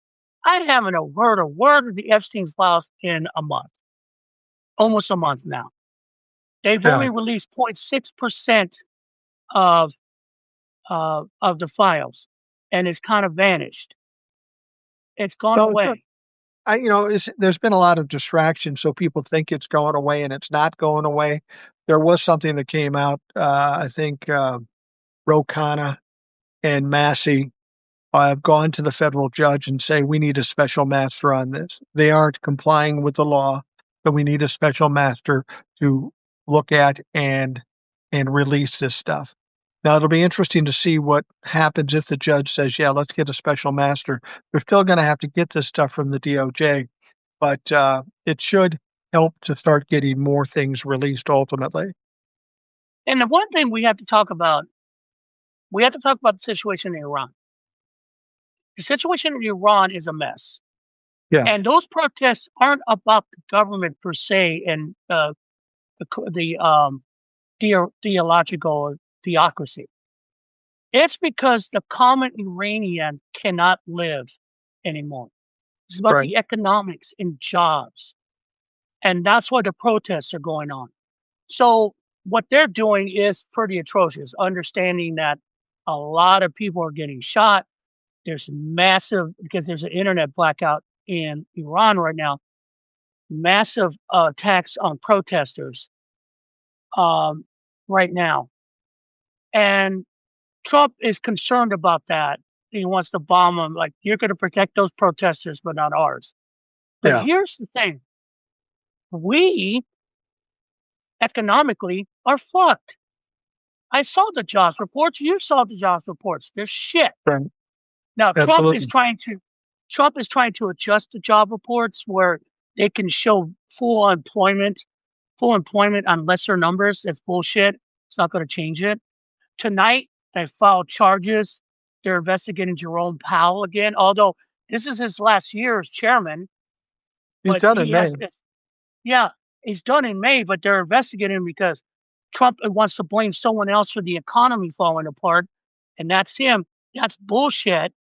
I haven't heard a word of the Epstein's files in a month, almost a month now. They've yeah. only released 0.6% of of the files, and it's kind of vanished. It's gone No, it's not. away. There's been a lot of distraction, so people think it's going away, and it's not going away. There was something that came out. I think Ro Khanna and Massey have gone to the federal judge and say, we need a special master on this. They aren't complying with the law, so we need a special master to look at and release this stuff. Now, it'll be interesting to see what happens if the judge says, yeah, let's get a special master. They're still going to have to get this stuff from the DOJ, but it should help to start getting more things released ultimately. And the one thing we have to talk about the situation in Iran. The situation in Iran is a mess. Yeah, And those protests aren't about the government per se and the theological theocracy. It's because the common Iranian cannot live anymore. It's about right. the economics and jobs. And that's why the protests are going on. So what they're doing is pretty atrocious, understanding that a lot of people are getting shot. There's massive, because there's an internet blackout in Iran right now, massive attacks on protesters um, right now. And Trump is concerned about that. He wants to bomb them. Like, you're going to protect those protesters, but not ours. But Yeah, here's the thing. We economically are fucked. I saw the jobs reports. You saw the jobs reports. They're shit. right. Now Absolutely. Trump is trying to adjust the job reports where they can show full employment on lesser numbers. That's bullshit. It's not going to change it. Tonight they filed charges. They're investigating Jerome Powell again, although this is his last year as chairman, He's but done in he has May. this. Yeah, he's done in May, but they're investigating him because Trump wants to blame someone else for the economy falling apart, and that's him. That's bullshit.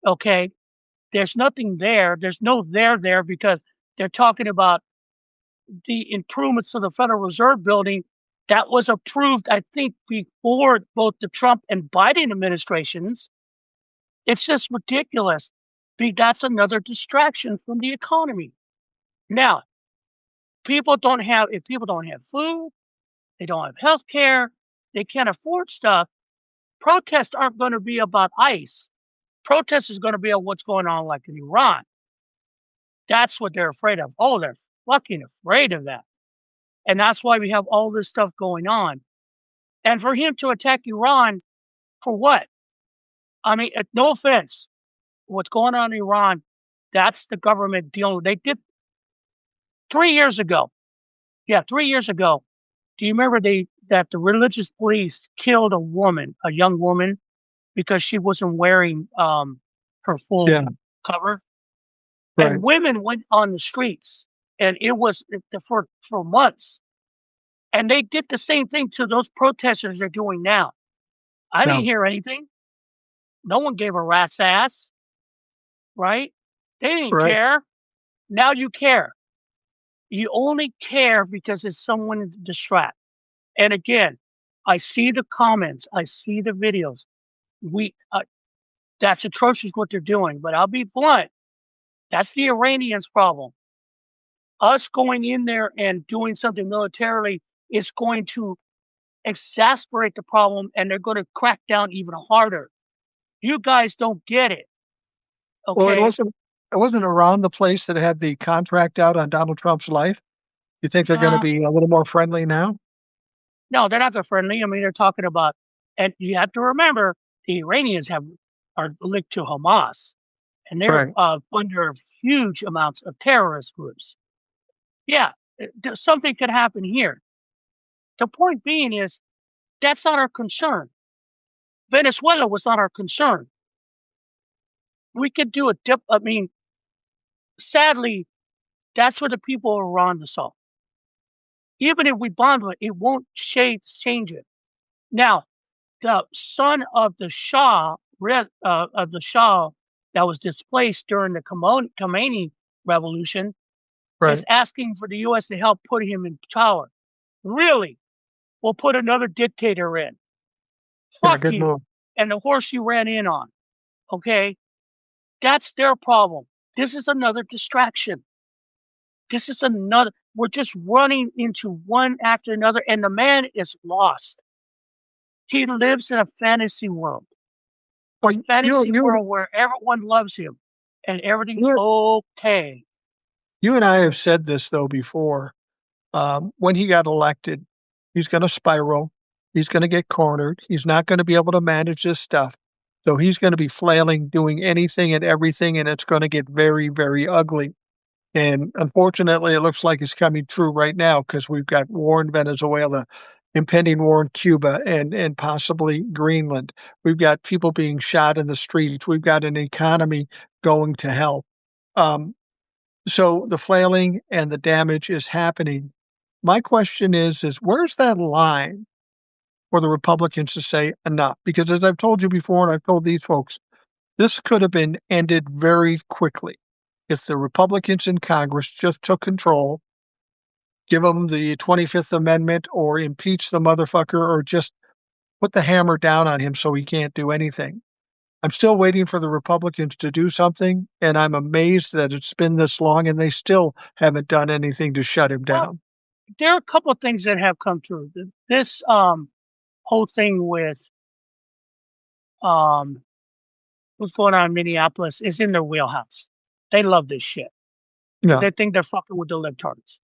Okay. There's nothing there. There's no there because they're talking about the improvements to the Federal Reserve building that was approved, I think, before both the Trump and Biden administrations. It's just ridiculous. That's another distraction from the economy. Now, if people don't have food, they don't have health care, they can't afford stuff, protests aren't going to be about ICE. Protests is going to be about what's going on like in Iran. That's what they're afraid of. Oh, they're fucking afraid of that. And that's why we have all this stuff going on. And for him to attack Iran for what? I mean, no offense. What's going on in Iran, that's the government dealing with. They did 3 years ago. Yeah, 3 years ago. Do you remember that the religious police killed a young woman, because she wasn't wearing her full Yeah, cover? And right. women went on the streets, and it was for months. And they did the same thing to those protesters they're doing now. I didn't No, hear anything. No one gave a rat's ass, right? They didn't right. care. Now you care. You only care because it's someone to distract. And again, I see the comments, I see the videos. We That's atrocious what they're doing. But I'll be blunt. That's the Iranians' problem. Us going in there and doing something militarily is going to exasperate the problem, and they're going to crack down even harder. You guys don't get it, Well, okay? it wasn't around the place that had the contract out on Donald Trump's life. You think they're gonna Uh, be a little more friendly now? no, they're not that friendly. I mean, they're talking about, and you have to remember, the Iranians are linked to Hamas, and they're Right. under huge amounts of terrorist groups. Yeah, something could happen here. The point being is that's not our concern. Venezuela was not our concern. We could do a dip. I mean, sadly, that's what the people of Iran saw. Even if we bond with it, it won't change it. Now, the son of the Shah, that was displaced during the Khomeini revolution, is Right. asking for the U.S. to help put him in power. Really? We'll put another dictator in. Yeah, Fuck good you. move. And the horse you ran in on. Okay? That's their problem. This is another distraction. This is another. We're just running into one after another, and the man is lost. He lives in a fantasy world, a Well, fantasy world where everyone loves him and everything's you okay. you and I have said this though before. When he got elected, he's gonna spiral. He's gonna get cornered. He's not gonna be able to manage this stuff. So he's gonna be flailing, doing anything and everything, and it's gonna get very, very ugly. And unfortunately, it looks like it's coming true right now because we've got war in Venezuela, impending war in Cuba, and possibly Greenland. We've got people being shot in the streets. We've got an economy going to hell. Um, so the flailing and the damage is happening. My question is where's that line for the Republicans to say enough? Because as I've told you before, and I've told these folks, this could have been ended very quickly if the Republicans in Congress just took control, give them the 25th Amendment, or impeach the motherfucker, or just put the hammer down on him so he can't do anything. I'm still waiting for the Republicans to do something, and I'm amazed that it's been this long and they still haven't done anything to shut him Well, down. there are a couple of things that have come through. This whole thing with um what's going on in Minneapolis is in their wheelhouse. They love this shit because Yeah, they think they're fucking with the libtards.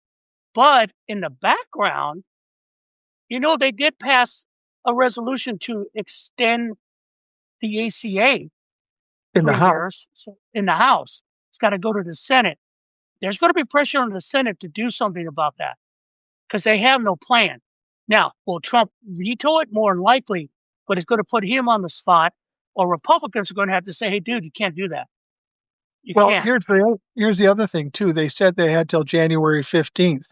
But in the background, they did pass a resolution to extend the ACA in the 3 House. years in the House. It's got to go to the Senate. There's going to be pressure on the Senate to do something about that because they have no plan. Now, will Trump veto it? More than likely, but it's going to put him on the spot, or Republicans are going to have to say, hey, dude, you can't do that. You Well, can't. here's the other thing too. They said they had till January 15th.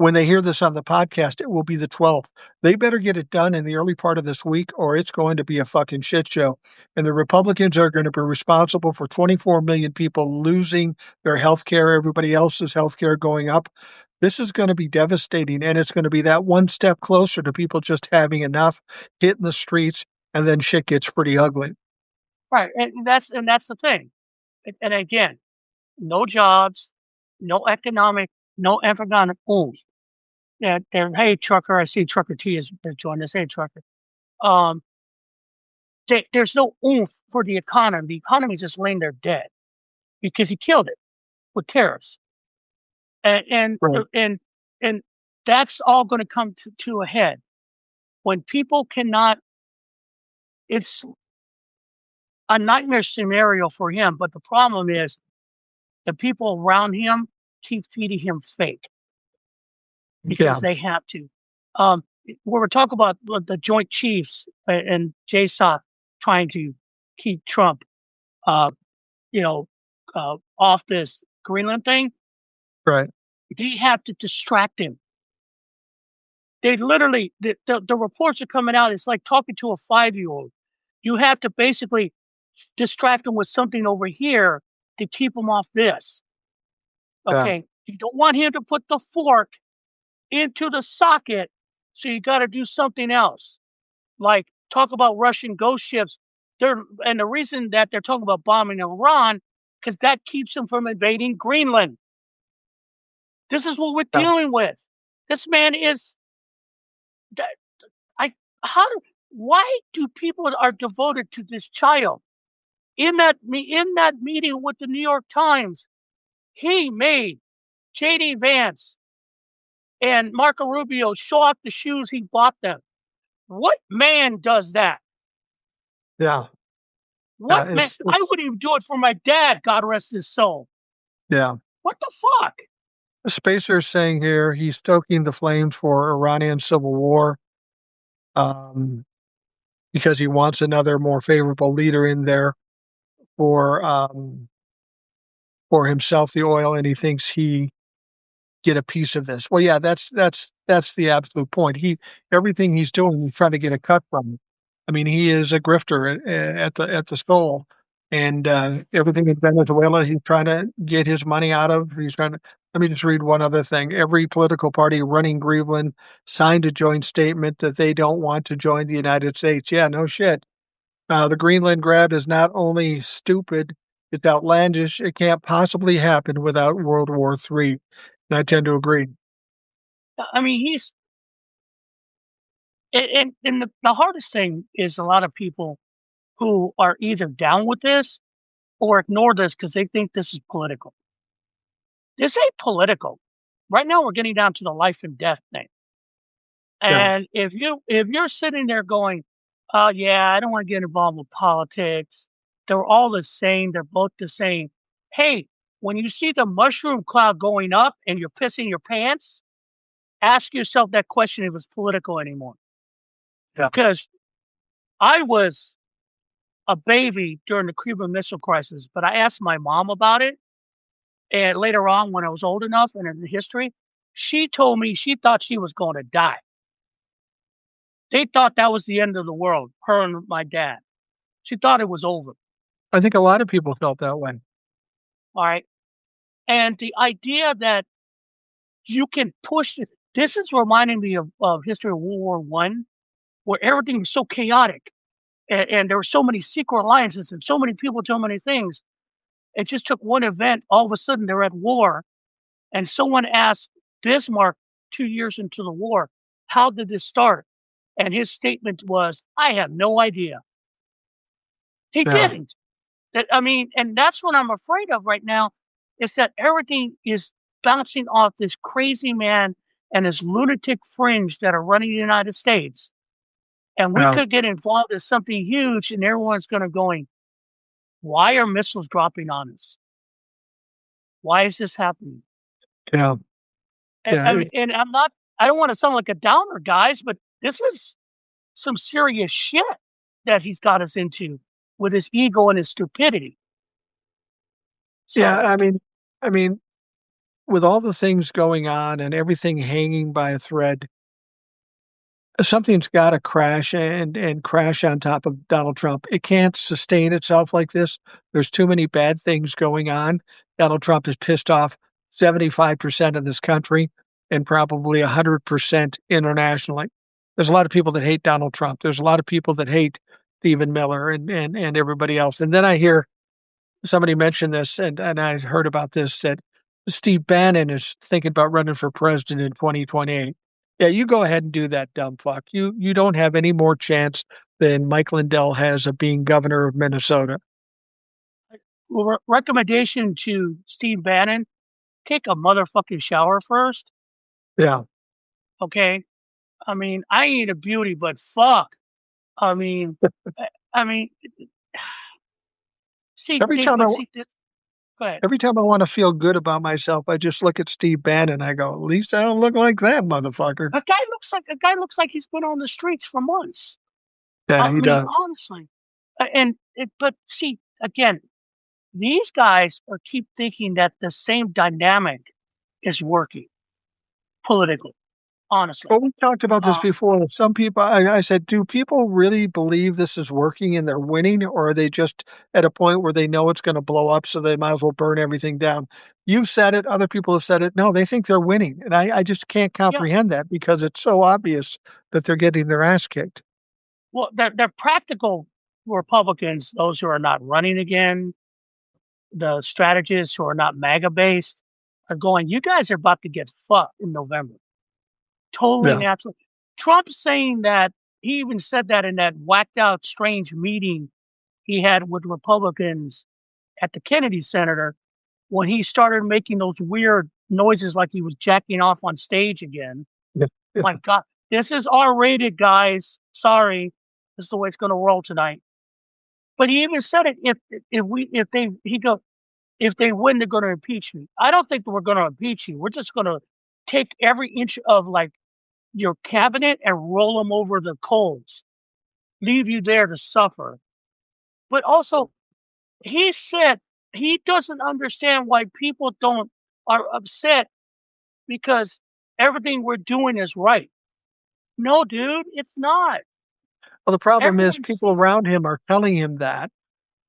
when they hear this on the podcast, it will be the 12th. They better get it done in the early part of this week, or it's going to be a fucking shit show. And the Republicans are going to be responsible for 24 million people losing their health care, everybody else's health care going up. This is going to be devastating, and it's going to be that one step closer to people just having enough, hitting the streets, and then shit gets pretty ugly. Right, and that's the thing. And again, no jobs, no economic boom. Yeah, hey trucker, I see Trucker T has joined us. Hey trucker. Um, there's no oomph for the economy. The economy is just laying there dead because he killed it with tariffs, and and Right. and, and that's all going to come to a head when people cannot. It's a nightmare scenario for him, but the problem is the people around him keep feeding him fake because Yeah. they have to. Um, when we're talking about the Joint Chiefs and JSOC trying to keep Trump, uh, you know, off this Greenland thing, Right. they have to distract him. They literally, the reports are coming out. It's like talking to a 5-year-old. You have to basically distract him with something over here to keep him off this. Yeah. Okay. You don't want him to put the fork into the socket. So you got to do something else. Like talk about Russian ghost ships. And the reason that they're talking about bombing Iran, because that keeps them from invading Greenland. This is what we're Yeah. dealing with. This man is, I, how, why do people are devoted to this child? In that meeting with the New York Times, he made J.D. Vance and Marco Rubio show off the shoes he bought them. What man does that? Yeah. What man? It's I wouldn't even do it for my dad, God rest his soul. yeah. What the fuck? Spacer's saying here he's stoking the flames for Iranian civil war, um, because he wants another more favorable leader in there for um, for himself, the oil, and he thinks he get a piece of this. Well, yeah, that's the absolute point. Everything he's doing, he's trying to get a cut from. I mean, he is a grifter at the soul, and everything in Venezuela, he's trying to get his money out of. He's trying to. Let me just read one other thing. Every political party running Greenland signed a joint statement that they don't want to join the United States. Yeah, no shit. The Greenland grab is not only stupid, it's outlandish. It can't possibly happen without World War III. And I tend to agree. I mean, he's and the hardest thing is a lot of people who are either down with this or ignore this because they think this is political. This ain't political. Right now, we're getting down to the life and death thing. Yeah, And if you're sitting there going, "Oh yeah, I don't want to get involved with politics. They're all the same. They're both the same." Hey, when you see the mushroom cloud going up and you're pissing your pants, ask yourself that question if it's political anymore. yeah. Because I was a baby during the Cuban Missile Crisis, but I asked my mom about it, and later on when I was old enough and in the history, she told me she thought she was going to die. They thought that was the end of the world, her and my dad. She thought it was over. I think a lot of people felt that way. All right. And the idea that you can push this is reminding me of history of World War One, where everything was so chaotic and there were so many secret alliances and so many people, so many things. It just took one event. All of a sudden, they're at war. And someone asked Bismarck 2 years into the war, how did this start? And his statement was, I have no idea. He Yeah, didn't. I mean, and that's what I'm afraid of right now is that everything is bouncing off this crazy man and his lunatic fringe that are running the United States. And we yeah, could get involved in something huge and everyone's going to going, why are missiles dropping on us? Why is this happening? yeah, yeah. I mean, and I don't want to sound like a downer, guys, but this is some serious shit that he's got us into with his ego and his stupidity. Yeah, So, I mean, with all the things going on and everything hanging by a thread, something's gotta crash and crash on top of Donald Trump. It can't sustain itself like this. There's too many bad things going on. Donald Trump has pissed off 75% of this country and probably 100% internationally. There's a lot of people that hate Donald Trump. There's a lot of people that hate Stephen Miller and everybody else. And then I hear somebody mentioned this, and I heard about this, that Steve Bannon is thinking about running for president in 2028. Yeah, you go ahead and do that, dumb fuck. You don't have any more chance than Mike Lindell has of being governor of Minnesota. Well, recommendation to Steve Bannon: take a motherfucking shower first. Yeah. Okay. I mean, I ain't a beauty, but fuck. I mean, I mean, see, Every time I but see this. Go ahead. every time I want to feel good about myself, I just look at Steve Bannon. I go, at least I don't look like that motherfucker. A guy looks like he's been on the streets for months. Yeah, I he mean, does. honestly, but see, again, these guys are keep thinking that the same dynamic is working politically. Honestly, Well, we talked about this uh, before. Some people, I said, do people really believe this is working and they're winning, or are they just at a point where they know it's going to blow up, so they might as well burn everything down? You've said it. Other people have said it. No, they think they're winning, and I just can't yeah. comprehend that because it's so obvious that they're getting their ass kicked. Well, they're practical Republicans. Those who are not running again, the strategists who are not MAGA based, are going. You guys are about to get fucked in November. Totally Yeah, natural. Trump saying that, he even said that in that whacked out, strange meeting he had with Republicans at the Kennedy Center when he started making those weird noises like he was jacking off on stage again. yeah, yeah. My God, this is R-rated, guys. Sorry, this is the way it's going to roll tonight. But he even said it. If they he go if they win, they're going to impeach me. I don't think that we're going to impeach you. We're just going to take every inch of like your cabinet and roll them over the coals, leave you there to suffer. But also, he said he doesn't understand why people don't are upset because everything we're doing is right. No, dude, it's not. Well, the problem is Everyone people sees it. around him are telling him that,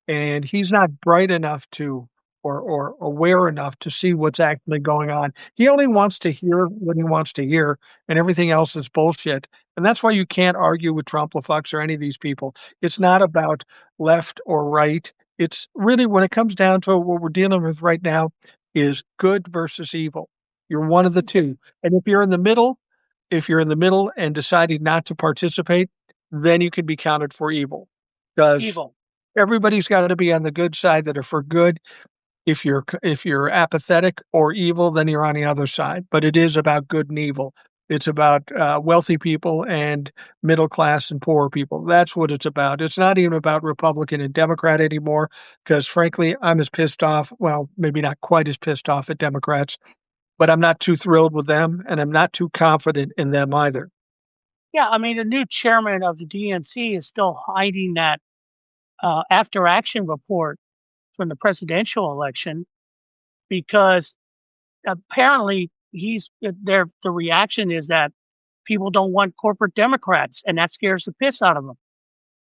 and he's not bright enough to or aware enough to see what's actually going on. He only wants to hear what he wants to hear, and everything else is bullshit. And that's why you can't argue with Trump or any of these people. It's not about left or right. It's really when it comes down to what we're dealing with right now is good versus evil. You're one of the two. And if you're in the middle and deciding not to participate, then you can be counted for evil. Because Evil. everybody's gotta be on the good side that are for good. If you're apathetic or evil, then you're on the other side, but it is about good and evil. It's about, wealthy people and middle class and poor people. That's what it's about. It's not even about Republican and Democrat anymore. Because frankly, I'm as pissed off, well, maybe not quite as pissed off at Democrats, but I'm not too thrilled with them, and I'm not too confident in them either. Yeah, I mean, the new chairman of the DNC is still hiding that after action report from the presidential election because apparently the reaction is that people don't want corporate Democrats, and that scares the piss out of them.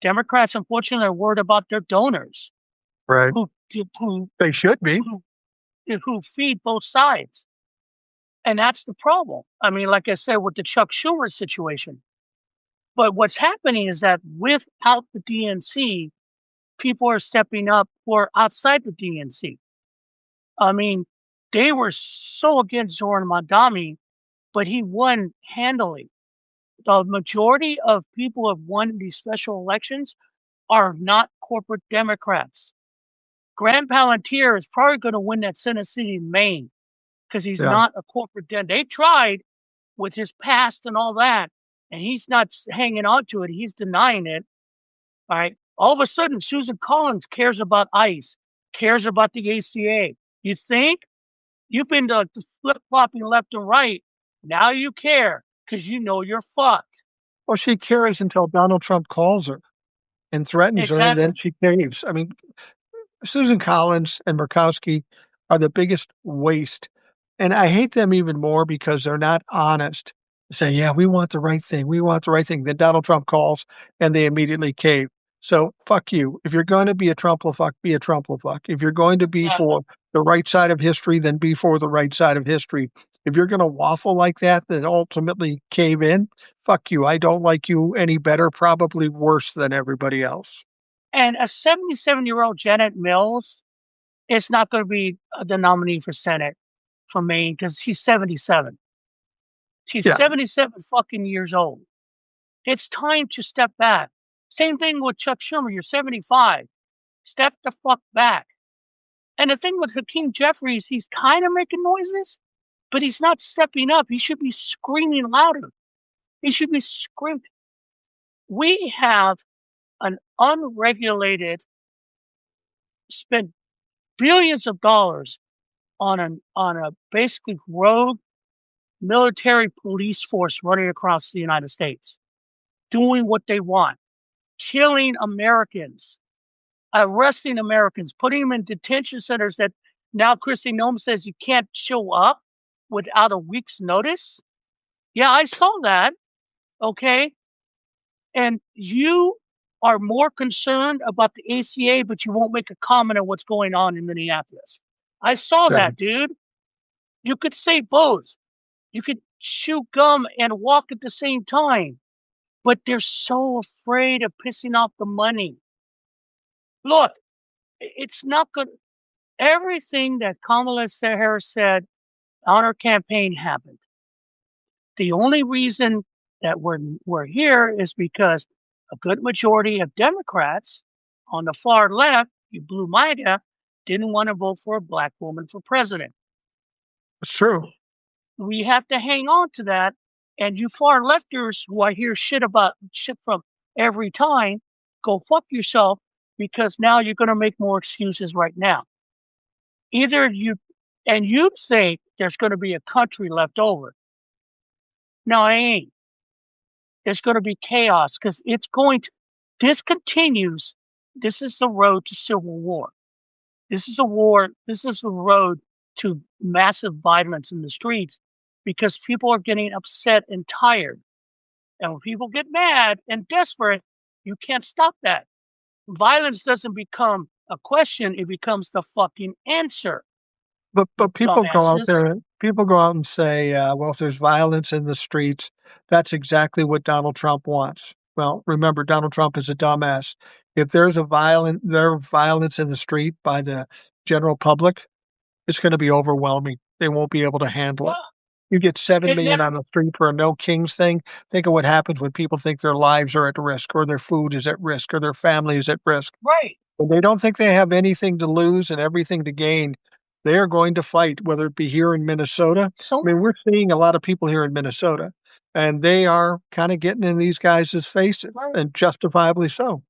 Democrats, unfortunately, are worried about their donors Right. who who They should be. who, who feed both sides, and that's the problem. I mean, like I said, with the Chuck Schumer situation. But what's happening is that without the DNC, people are stepping up for outside the DNC. I mean, they were so against Zoran Mandami, but he won handily. The majority of people who have won these special elections are not corporate Democrats. Graham Palantir is probably going to win that Senate seat in Maine because he's Yeah. not a corporate Dem. They tried with his past and all that, and he's not hanging on to it. He's denying it. All right. All of a sudden, Susan Collins cares about ICE, cares about the ACA. You think you've been flip flopping left and right? Now you care because you know you're fucked. Well, she cares until Donald Trump calls her and threatens her, and then Exactly. she caves. I mean, Susan Collins and Murkowski are the biggest waste. And I hate them even more because they're not honest. Say, "Yeah, we want the right thing. We want the right thing." Then Donald Trump calls and they immediately cave. So fuck you. If you're going to be a Trumplefuck, be a Trumplefuck. If you're going to be Exactly. for the right side of history, then be for the right side of history. If you're going to waffle like that, then ultimately cave in. Fuck you. I don't like you any better, probably worse than everybody else. And a 77-year-old Janet Mills is not going to be the nominee for Senate for Maine because she's 77. She's Yeah, 77 fucking years old. It's time to step back. Same thing with Chuck Schumer. You're 75. Step the fuck back. And the thing with Hakeem Jeffries, he's kind of making noises, but he's not stepping up. He should be screaming louder. He should be screaming. We have an unregulated, spent billions of dollars on a basically rogue military police force running across the United States, doing what they want, killing Americans, arresting Americans, putting them in detention centers that now Kristi Noem says you can't show up without a week's notice. Yeah, I saw that. Okay. And you are more concerned about the ACA, but you won't make a comment on what's going on in Minneapolis. I saw yeah. that, dude. You could say both. You could chew gum and walk at the same time, but they're so afraid of pissing off the money. Look, it's not good. Everything that Kamala Harris said on her campaign happened. The only reason that we're here is because a good majority of Democrats on the far left, you blue MAGA, didn't want to vote for a black woman for president. It's true. We have to hang on to that. And you far lefters who I hear shit from every time, go fuck yourself because now you're going to make more excuses right now. Either you think there's going to be a country left over. No, I ain't. There's going to be chaos because this continues. This is the road to civil war. This is a war. This is the road to massive violence in the streets because people are getting upset and tired. And when people get mad and desperate, you can't stop that. Violence doesn't become a question, it becomes the fucking answer, But dumbasses. people go out and say, well, if there's violence in the streets, that's exactly what Donald Trump wants. Well, remember, Donald Trump is a dumbass. If there's violence in the street by the general public, it's going to be overwhelming. They won't be able to handle it. Well, You get 7 it million never, on the street for a no kings thing. Think of what happens when people think their lives are at risk, or their food is at risk, or their family is at risk. right. When they don't think they have anything to lose and everything to gain, they are going to fight, whether it be here in Minnesota. I So, mean, we're seeing a lot of people here in Minnesota, and they are kind of getting in these guys' faces, right. and justifiably so.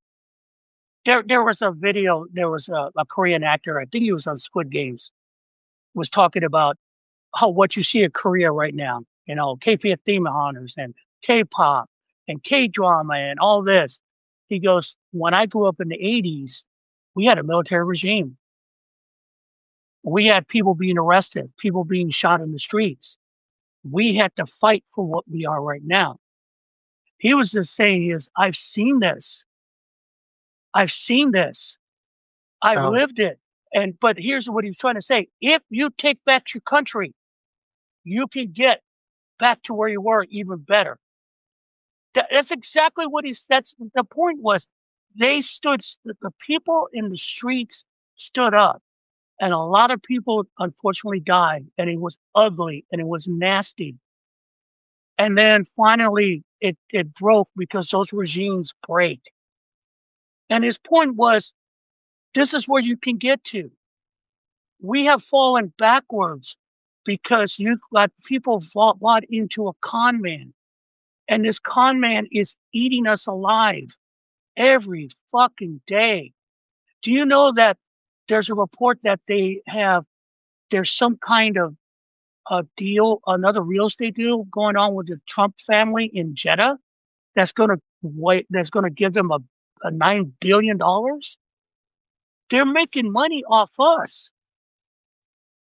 There was a video, there was a Korean actor, I think he was on Squid Games, was talking about how what you see in Korea right now, K-pop theme hunters and K-pop and K-drama and all this. He goes, when I grew up in the 80s, we had a military regime. We had people being arrested, people being shot in the streets. We had to fight for what we are right now. He was just saying is, I've seen this. I've seen this. I've Um, lived it. But here's what he's trying to say. If you take back your country, you can get back to where you were even better. That's exactly what that's the point was. The people in the streets stood up and a lot of people unfortunately died and it was ugly and it was nasty. And then finally it broke because those regimes break. And his point was, this is where you can get to. We have fallen backwards because you've got people bought into a con man. And this con man is eating us alive every fucking day. Do you know that there's a report that there's some kind of a deal, another real estate deal going on with the Trump family in Jeddah that's going to give them a $9 billion? They're making money off us.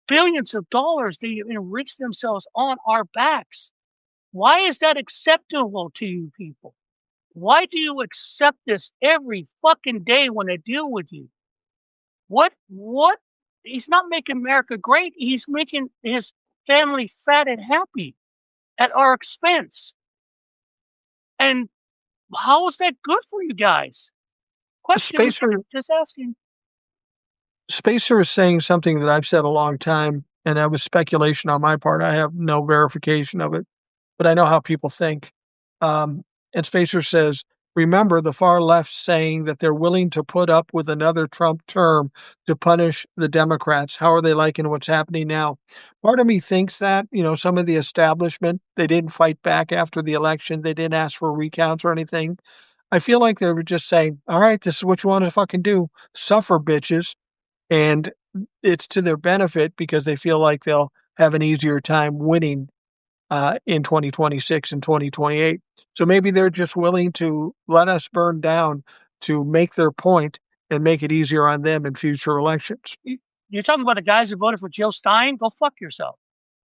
billions of dollars. They enrich themselves on our backs. Why is that acceptable to you people? Why do you accept this every fucking day when I deal with you? What? He's not making America great. He's making his family fat and happy at our expense. And how is that good for you guys? Question, Spacer just asking. Spacer is saying something that I've said a long time, and that was speculation on my part. I have no verification of it, but I know how people think. Um, and Spacer says, remember the far left saying that they're willing to put up with another Trump term to punish the Democrats. How are they liking what's happening now? Part of me thinks that, some of the establishment, they didn't fight back after the election. They didn't ask for recounts or anything. I feel like they were just saying, all right, this is what you want to fucking do. Suffer, bitches. And it's to their benefit because they feel like they'll have an easier time winning in 2026 and 2028. So maybe they're just willing to let us burn down to make their point and make it easier on them in future elections. You're talking about the guys who voted for Jill Stein? Go fuck yourself.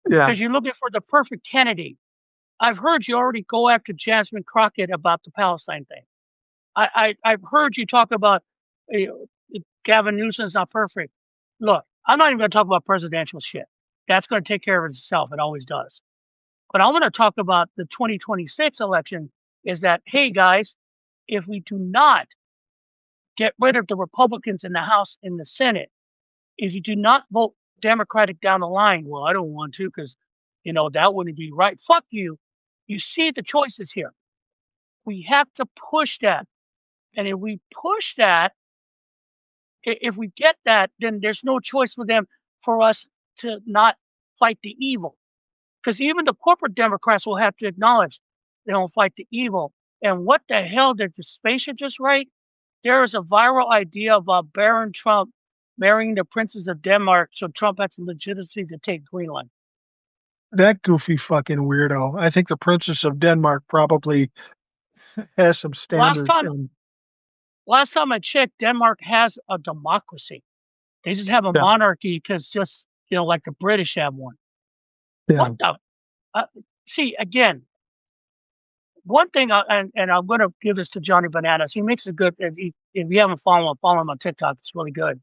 Yeah. Because you're looking for the perfect candidate. I've heard you already go after Jasmine Crockett about the Palestine thing. I've heard you talk about Gavin Newsom's not perfect. Look, I'm not even going to talk about presidential shit. That's going to take care of itself. It always does. But I want to talk about the 2026 election is that, hey guys, if we do not get rid of the Republicans in the House and the Senate, if you do not vote Democratic down the line, well, I don't want to because, that wouldn't be right. Fuck you. You see the choices here. We have to push that. And if we push that, if we get that, then there's no choice for us to not fight the evil. Because even the corporate Democrats will have to acknowledge they don't fight the evil. And what the hell did the spaceship just write? There is a viral idea about Baron Trump marrying the Princess of Denmark, so Trump has the legitimacy to take Greenland. That goofy fucking weirdo. I think the Princess of Denmark probably has some Last standards. time, And last time I checked, Denmark has a democracy. They just have a yeah, monarchy because just like the British have one. yeah, What the? Uh, See again. One thing, and I'm going to give this to Johnny Bananas. He makes a good. If you haven't follow him on TikTok. It's really good.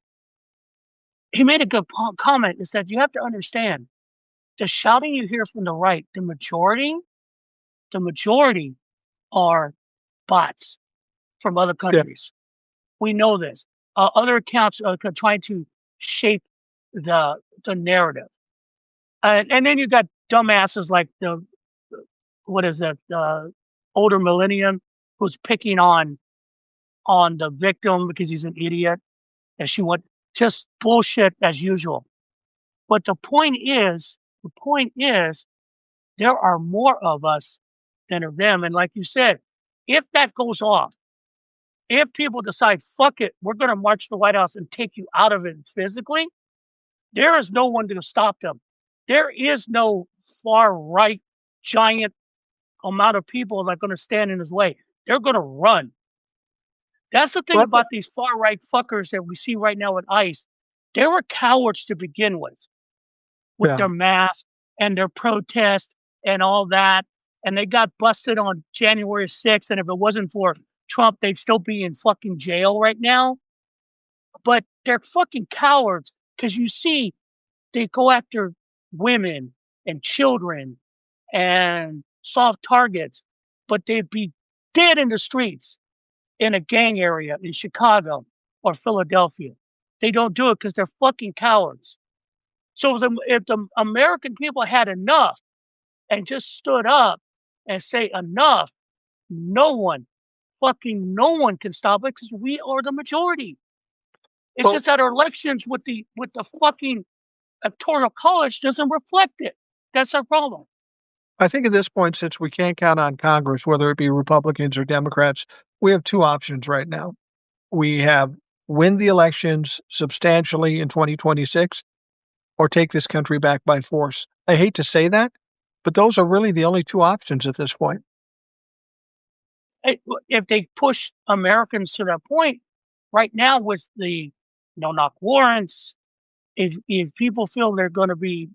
He made a good comment. Is that you have to understand the shouting you hear from the right, the majority are bots from other yeah. countries. We know this. Other accounts are trying to shape the narrative, and then you got dumbasses like the what is it, older millennium who's picking on the victim because he's an idiot and she went just bullshit as usual. But the point is, there are more of us than of them. And like you said, if that goes off, if people decide, fuck it, we're going to march to the White House and take you out of it physically, there is no one to stop them. There is no far right giant amount of people that are going to stand in his way. They're going to run. That's the thing Well, about these far right fuckers that we see right now with ICE. They were cowards to begin with yeah. their mask and their protest and all that. And they got busted on January 6th. And if it wasn't for Trump, they'd still be in fucking jail right now. But they're fucking cowards because you see, they go after women and children and soft targets, but they'd be dead in the streets in a gang area in Chicago or Philadelphia. They don't do it because they're fucking cowards. So if the American people had enough and just stood up and say enough, no one, fucking no one can stop it because we are the majority. It's Well, just that our elections with the fucking electoral college doesn't reflect it. That's our problem. I think at this point, since we can't count on Congress, whether it be Republicans or Democrats, we have two options right now. We have win the elections substantially in 2026 or take this country back by force. I hate to say that, but those are really the only two options at this point. If they push Americans to that point, right now with the no knock warrants, If people feel they're going to be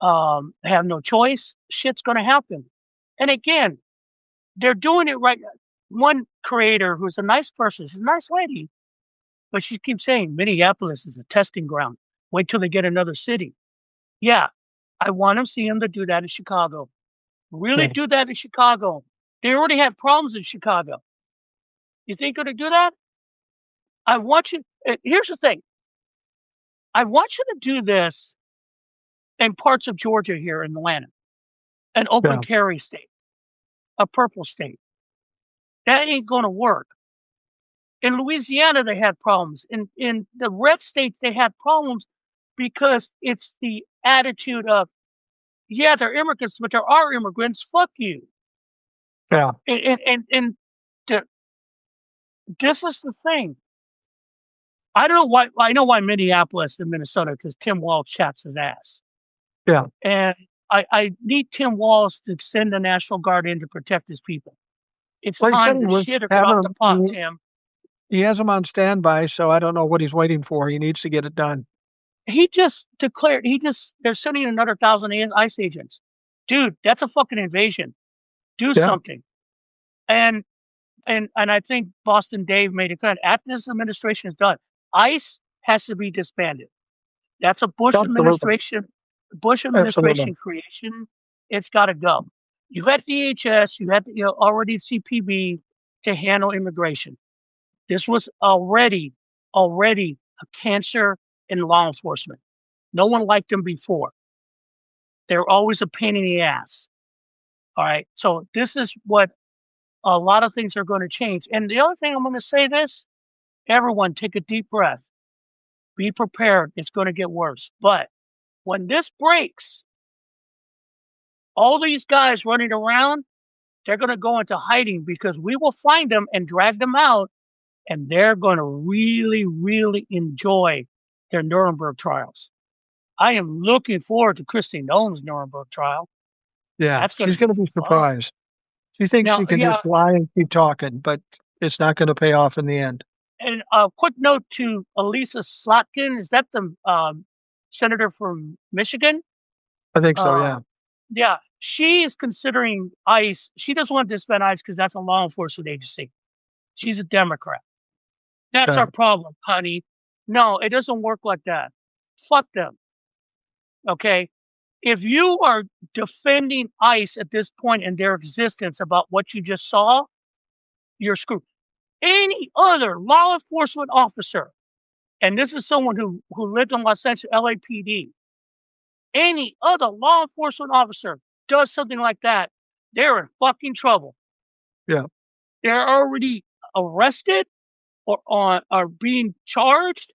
have no choice, shit's going to happen. And again, they're doing it right. One creator who's a nice person, she's a nice lady, but she keeps saying Minneapolis is a testing ground. Wait till they get another city. Yeah, I want to see them to do that in Chicago. Really Yeah. do that in Chicago. They already have problems in Chicago. You think they're going to do that? I want you. Here's the thing. I want you to do this in parts of Georgia here in Atlanta, an open Yeah. carry state, a purple state. That ain't going to work. In Louisiana, they had problems. In the red states, they had problems because it's the attitude of, yeah, they're immigrants, but there are immigrants. Fuck you. Yeah. And the, this is the thing. I don't know why. I know why Minneapolis and Minnesota, because Tim Walz chaps his ass. Yeah. And I need Tim Walz to send the National Guard in to protect his people. It's Well, he said time he to was shit or get off the having pot, Tim. he has him on standby, so I don't know what he's waiting for. He needs to get it done. He just declared, they're sending another 1,000 ICE agents. Dude, that's a fucking invasion. Do Yeah. something. And I think Boston Dave made it clear after this administration is done, ICE has to be disbanded. That's a Absolutely. Bush Absolutely. administration creation. It's got to go. You had DHS, you had already CPB to handle immigration. This was already a cancer in law enforcement. No one liked them before. They're always a pain in the ass. All right. So this is what a lot of things are going to change. And the other thing I'm going to say this, everyone take a deep breath. Be prepared. It's going to get worse. But when this breaks, all these guys running around, they're going to go into hiding because we will find them and drag them out, and they're going to really, really enjoy their Nuremberg trials. I am looking forward to Christy Nolan's Nuremberg trial. Yeah. That's going to She's be going to be fun. surprised. She thinks Now, she can yeah, just lie and keep talking, but it's not going to pay off in the end. and a quick note to Elisa Slotkin. Is that the senator from Michigan? I think so. Uh, Yeah. yeah, she is considering ICE. She doesn't want to disband ICE because that's a law enforcement agency. She's a Democrat. That's Yeah. our problem, honey. No, it doesn't work like that. Fuck them. Okay. If you are defending ICE at this point in their existence about what you just saw, you're screwed. Any other law enforcement officer, and this is someone who lived in Los Angeles LAPD, any other law enforcement officer does something like that, they're in fucking trouble. Yeah. They're already arrested or are being charged.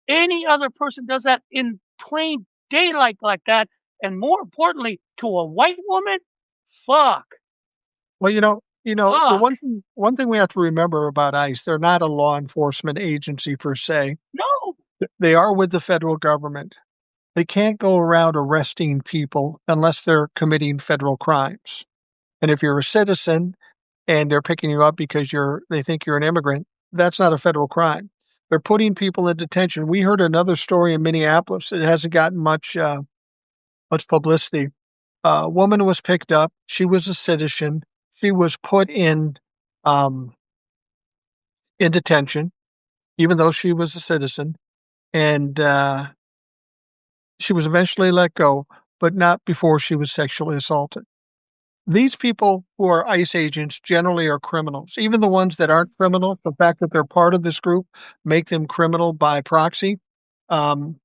Any other person does that in plain daylight like that, and more importantly, to a white woman, fuck, Well, the fuck. one thing we have to remember about ICE, they're not a law enforcement agency per se. No, They are with the federal government. They can't go around arresting people unless they're committing federal crimes. And if you're a citizen and they're picking you up because they think you're an immigrant, that's not a federal crime. They're putting people in detention. We heard another story in Minneapolis. It hasn't gotten much publicity. A woman was picked up. She was a citizen. She was put um, in detention, even though she was a citizen, and she was eventually let go, but not before she was sexually assaulted. These people who are ICE agents generally are criminals. Even the ones that aren't criminal, the fact that they're part of this group make them criminal by proxy. Um,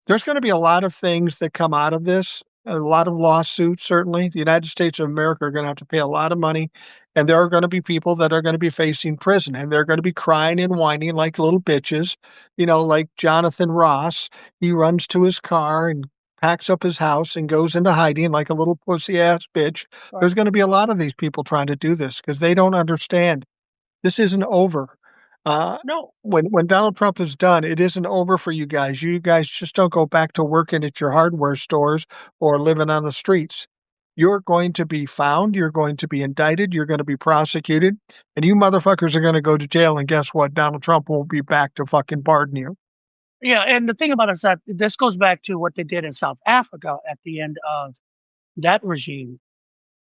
there's going to be a lot of things that come out of this, a lot of lawsuits, certainly. The United States of America are going to have to pay a lot of money, and there are going to be people that are going to be facing prison, and they're going to be crying and whining like little bitches, like Jonathan Ross. He runs to his car and packs up his house and goes into hiding like a little pussy ass bitch. right. There's going to be a lot of these people trying to do this because they don't understand. This isn't over. Uh, No, when Donald Trump is done, it isn't over for you guys. You guys just don't go back to working at your hardware stores or living on the streets. You're going to be found. You're going to be indicted. You're going to be prosecuted. And you motherfuckers are going to go to jail. And guess what? Donald Trump won't be back to fucking pardon you. Yeah, and the thing about it is that this goes back to what they did in South Africa at the end of that regime.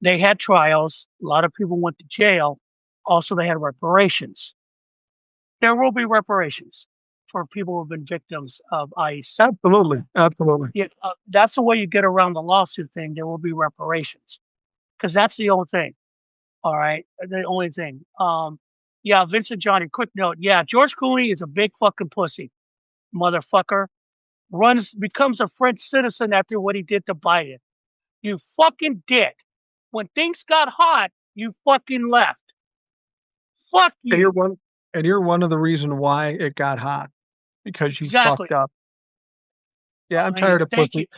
They had trials. A lot of people went to jail. Also, they had reparations. There will be reparations for people who have been victims of ICE. Absolutely, absolutely. Yeah, that's the way you get around the lawsuit thing. There will be reparations because that's the only thing. All right, the only thing. Yeah, Vincent Johnny. Quick note. Yeah, George Clooney is a big fucking pussy, motherfucker. Becomes a French citizen after what he did to Biden. You fucking dick. When things got hot, you fucking left. Fuck And you're you. one and you're one of the reason why it got hot, because you Exactly. fucked up. Yeah, I'm I mean, tired of thank you. pussy.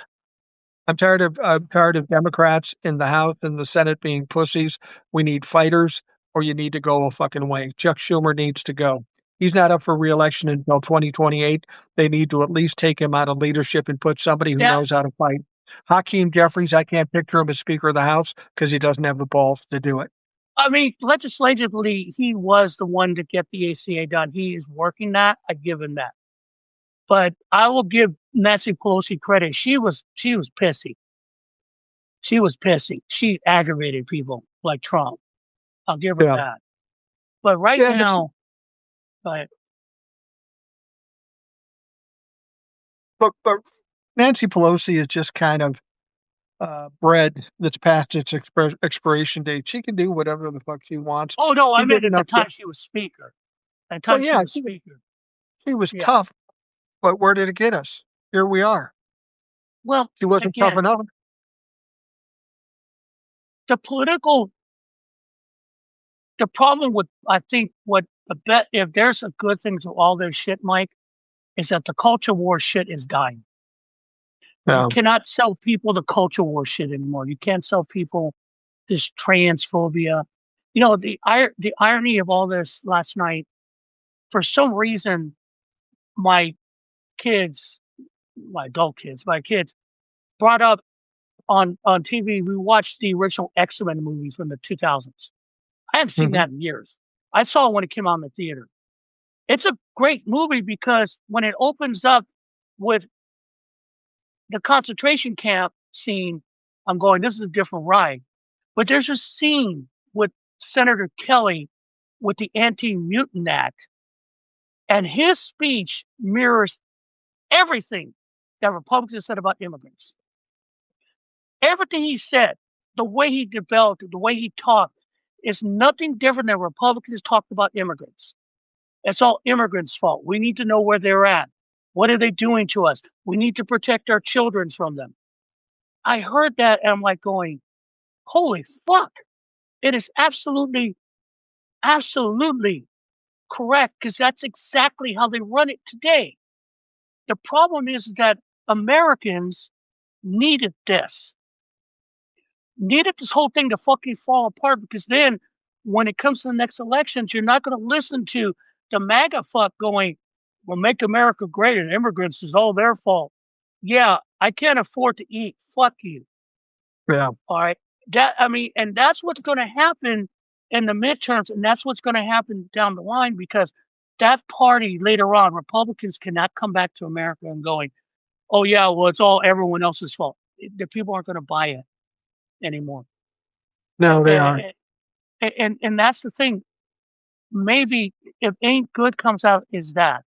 I'm tired of Democrats in the House and the Senate being pussies. We need fighters, or you need to go a fucking way. Chuck Schumer needs to go. He's not up for reelection until 2028. They need to at least take him out of leadership and put somebody who That knows how to fight. Hakeem Jeffries, I can't picture him as Speaker of the House because he doesn't have the balls to do it. I mean, legislatively, he was the one to get the ACA done. He is working that. I give him that. But I will give Nancy Pelosi credit. She was pissy. She was pissy. She aggravated people like Trump. I'll give her Yeah. that. But right Yeah, now, but but Nancy Pelosi is just kind of bread that's past its expiration date. She can do whatever the fuck she wants. oh no, I She did meant at the enough. time she was speaker. At the Well, time she yeah, was speaker. she was Yeah. tough, but where did it get us? Here we are. Well, She wasn't tough again, enough. the political the problem with I think what the bet if there's a good thing to all this shit, Mike, is that the culture war shit is dying. You No, cannot sell people the culture war shit anymore. You can't sell people this transphobia. You know, the irony of all this last night, for some reason, my kids, my kids brought up on TV. We watched the original X-Men movie from the 2000s. I haven't seen hmm that in years. I saw it when it came out in the theater. It's a great movie because when it opens up with the concentration camp scene, I'm going, this is a different ride. But there's a scene with Senator Kelly with the Anti-Mutant Act, and his speech mirrors everything that Republicans said about immigrants. Everything he said, the way he developed, the way he talked, is nothing different than Republicans talked about immigrants. It's all immigrants' fault. We need to know where they're at. What are they doing to us? We need to protect our children from them. I heard that and I'm like going, holy fuck. It is absolutely, absolutely correct because that's exactly how they run it today. The problem is that Americans needed this, needed this whole thing to fucking fall apart because then when it comes to the next elections, you're not going to listen to the MAGA fuck going, well, make America great and immigrants is all their fault. Yeah, I can't afford to eat. Fuck you. yeah, All right. I mean, and that's what's going to happen in the midterms, and that's what's going to happen down the line because that party later on, Republicans cannot come back to America and going, oh yeah, well it's all everyone else's fault. The people aren't going to buy it anymore. no, they aren't. And that's the thing. Maybe if ain't good comes out is that.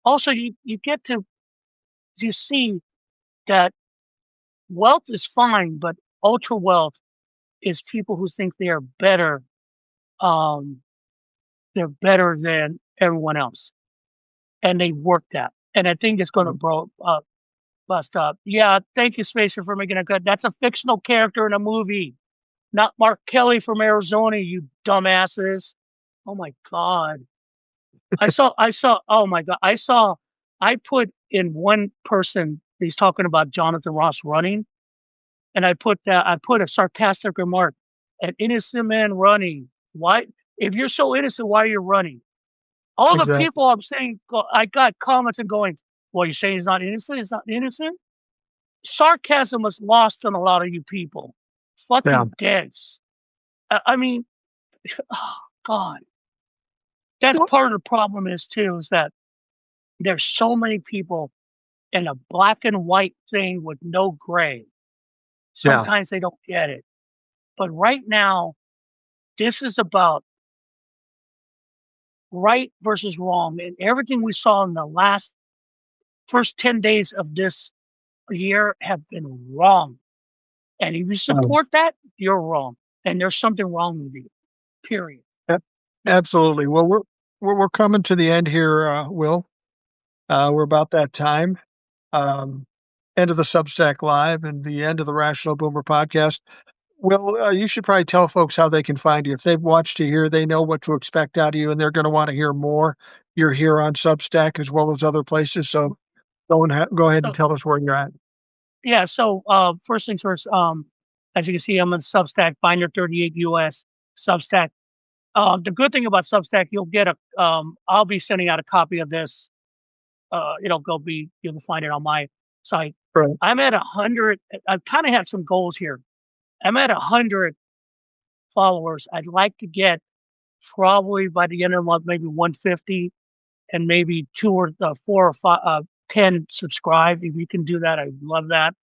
Also, you get to you see that wealth is fine, but ultra wealth is people who think they are better. Um, they're better than everyone else, and they work that. And I think it's going to bust up. Yeah, thank you, Spacer, for making a good. That's a fictional character in a movie, not Mark Kelly from Arizona. You dumbasses. Oh my god. Oh my God. I put in one person, he's talking about Jonathan Ross running, and I put a sarcastic remark, an innocent man running. Why? If you're so innocent, why are you running? All the Exactly. people I'm saying, I got comments and going, well, you're saying he's not innocent? He's not innocent? Sarcasm was lost on a lot of you people. Yeah. Fucking dense. I mean, oh, God. That's Well, part of the problem is too, is that There's so many people in a black and white thing with no gray. Yeah. Sometimes they don't get it. But right now, this is about right versus wrong. And everything we saw in the last first 10 days of this year have been wrong. And if you Um, support that, you're wrong. And there's something wrong with you. Period. a- Absolutely. Well, we're coming to the end here, Will. We're about that time. Um, End of the Substack Live and the end of the Rational Boomer podcast. Well, you should probably tell folks how they can find you. If they've watched you here, they know what to expect out of you, and they're going to want to hear more. You're here on Substack as well as other places. So go ahead and So tell us where you're at. yeah, so first things first, as you can see, I'm on Substack, Binder 38 US Substack. The good thing about Substack, you'll get I'll be sending out a copy of this. You'll find it on my site. Right. I'm at 100. I've kind of had some goals here. I'm at 100 followers. I'd like to get probably by the end of the month, maybe 150 and maybe two or four or five, 10 subscribe. If you can do that, I'd love that.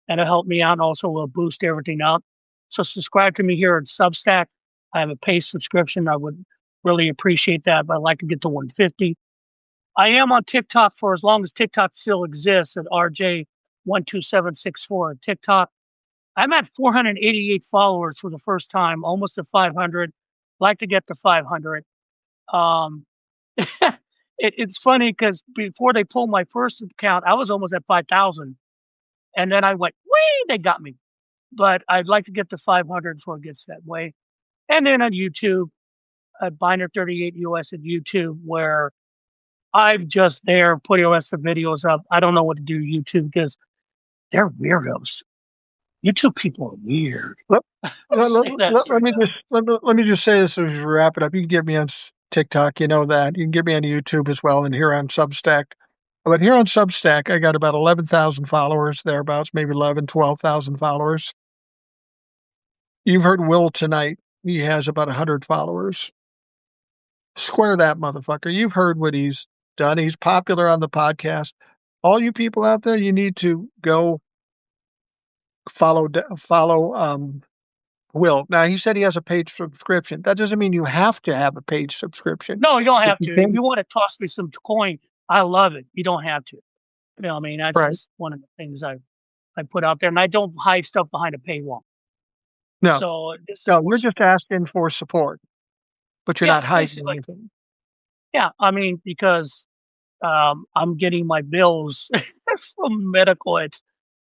And it'll help me out and also will boost everything up. So subscribe to me here at Substack. I have a paid subscription. I would really appreciate that, but I'd like to get to 150. I am on TikTok for as long as TikTok still exists at RJ12764 at TikTok. I'm at 488 followers for the first time, almost to 500. Like to get to 500. Um, it's funny because before they pulled my first account, I was almost at 5,000. And then I went, whee, they got me. But I'd like to get to 500 before it gets that way. And then on YouTube, at Binder 38 US at YouTube, where I'm just there putting the rest of the videos up. I don't know what to do YouTube because they're weirdos. YouTube people are weird. Let, I'll say that let straight me up. let me just say this as we wrap it up. You can get me on TikTok, you know that. You can get me on YouTube as well, and here on Substack. But here on Substack, I got about 11,000 followers, thereabouts, maybe 11, 12,000 followers. You've heard Will tonight. He has about 100 followers. Square that motherfucker. You've heard what he's done. He's popular on the podcast. All you people out there, you need to go follow Will. Now, he said he has a paid subscription. That doesn't mean you have to have a paid subscription. No, you don't If have you to. If can, you want to toss me some coin, I love it. You don't have to. I mean, that's right? just one of the things I put out there, and I don't hide stuff behind a paywall. No, So this is no, for you're just support. asking for support, but you're Yeah, not hiding basically. anything. Yeah, I mean, because I'm getting my bills from medical. It's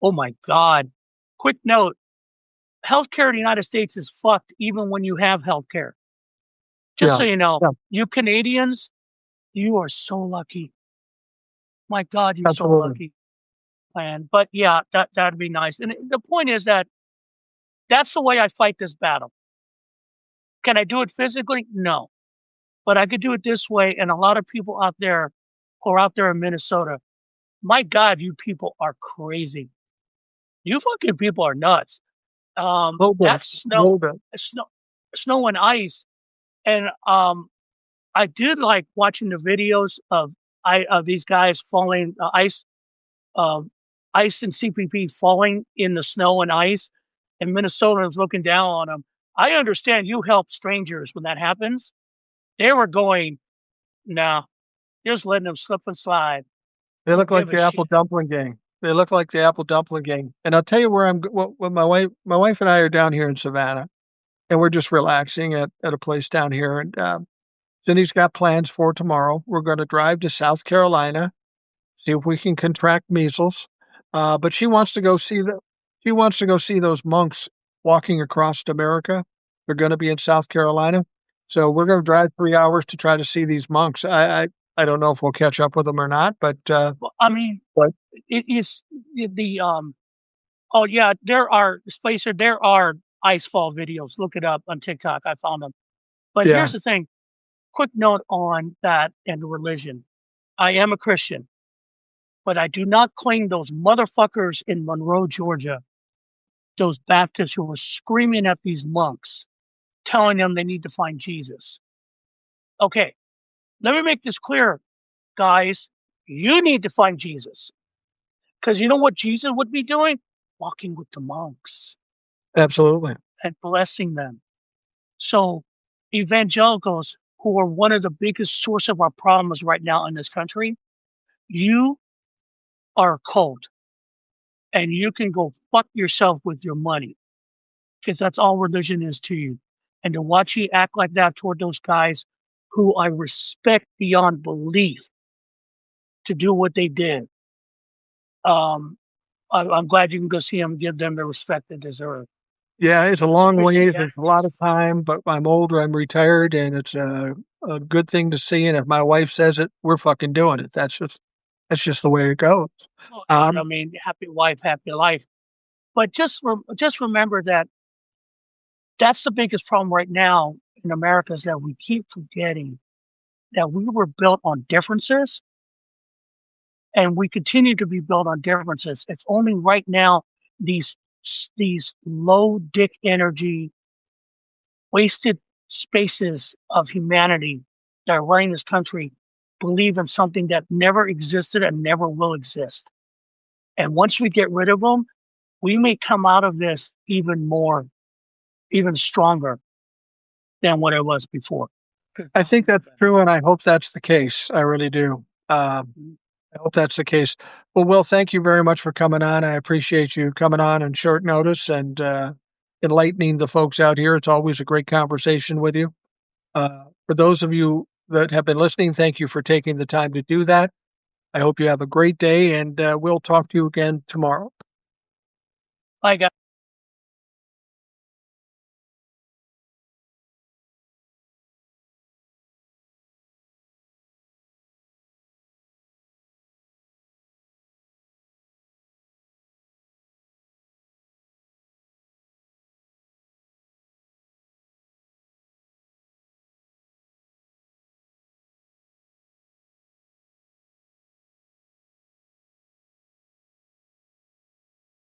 oh my god. Quick note: healthcare in the United States is fucked, even when you have healthcare. Just Yeah, so you know, yeah, you Canadians, you are so lucky. My God, you're so absolutely. lucky, man. But yeah, that'd be nice. And the point is that that's the way I fight this battle. Can I do it physically? No, but I could do it this way. And a lot of people out there who are out there in Minnesota, my God, you people are crazy. You fucking people are nuts. A little bit, That's a little bit. snow, snow and ice. And I did like watching the videos of these guys falling um, ice and CPP falling in the snow and ice, and Minnesotans looking down on them. I understand you help strangers when that happens. They were going, no, just letting them slip and slide. They look Don't like give a the Apple shit. Dumpling Gang. They look like the Apple Dumpling Gang. And I'll tell you where what my wife and I are down here in Savannah, and we're just relaxing at a place down here. And Cindy's got plans for tomorrow. We're going to drive to South Carolina, see if we can contract measles. But she wants to go see those monks walking across America. They're going to be in South Carolina, so we're going to drive 3 hours to try to see these monks. I don't know if we'll catch up with them or not, but Well, I mean, but it is the Oh yeah, there are Spacer. There are ice fall videos. Look it up on TikTok. I found them. But yeah, here's the thing. Quick note on that and religion. I am a Christian, but I do not claim those motherfuckers in Monroe, Georgia, those Baptists who were screaming at these monks, telling them they need to find Jesus. Okay, let me make this clear, guys. You need to find Jesus. Because you know what Jesus would be doing? Walking with the monks Absolutely. and blessing them. So evangelicals, who are one of the biggest source of our problems right now in this country, you are cold and you can go fuck yourself with your money because that's all religion is to you. And to watch you act like that toward those guys who I respect beyond belief to do what they did. Um, I'm glad you can go see them, give them the respect they deserve. Yeah, it's a Because long ways. Christianity, It's a lot of time, but I'm older. I'm retired, and it's a good thing to see. And if my wife says it, we're fucking doing it. That's just the way it goes. well, I Um, mean, happy wife, happy life. But just remember that that's the biggest problem right now in America is that we keep forgetting that we were built on differences and we continue to be built on differences. It's only right now these these low dick energy wasted spaces of humanity that are running this country believe in something that never existed and never will exist. And once we get rid of them, we may come out of this even stronger than what it was before. 'Cause I God think knows that's better. true, and I hope that's the case. I really do. I hope that's the case. Well, Will, thank you very much for coming on. I appreciate you coming on short notice and enlightening the folks out here. It's always a great conversation with you. For those of you that have been listening, thank you for taking the time to do that. I hope you have a great day, and we'll talk to you again tomorrow. Bye, guys.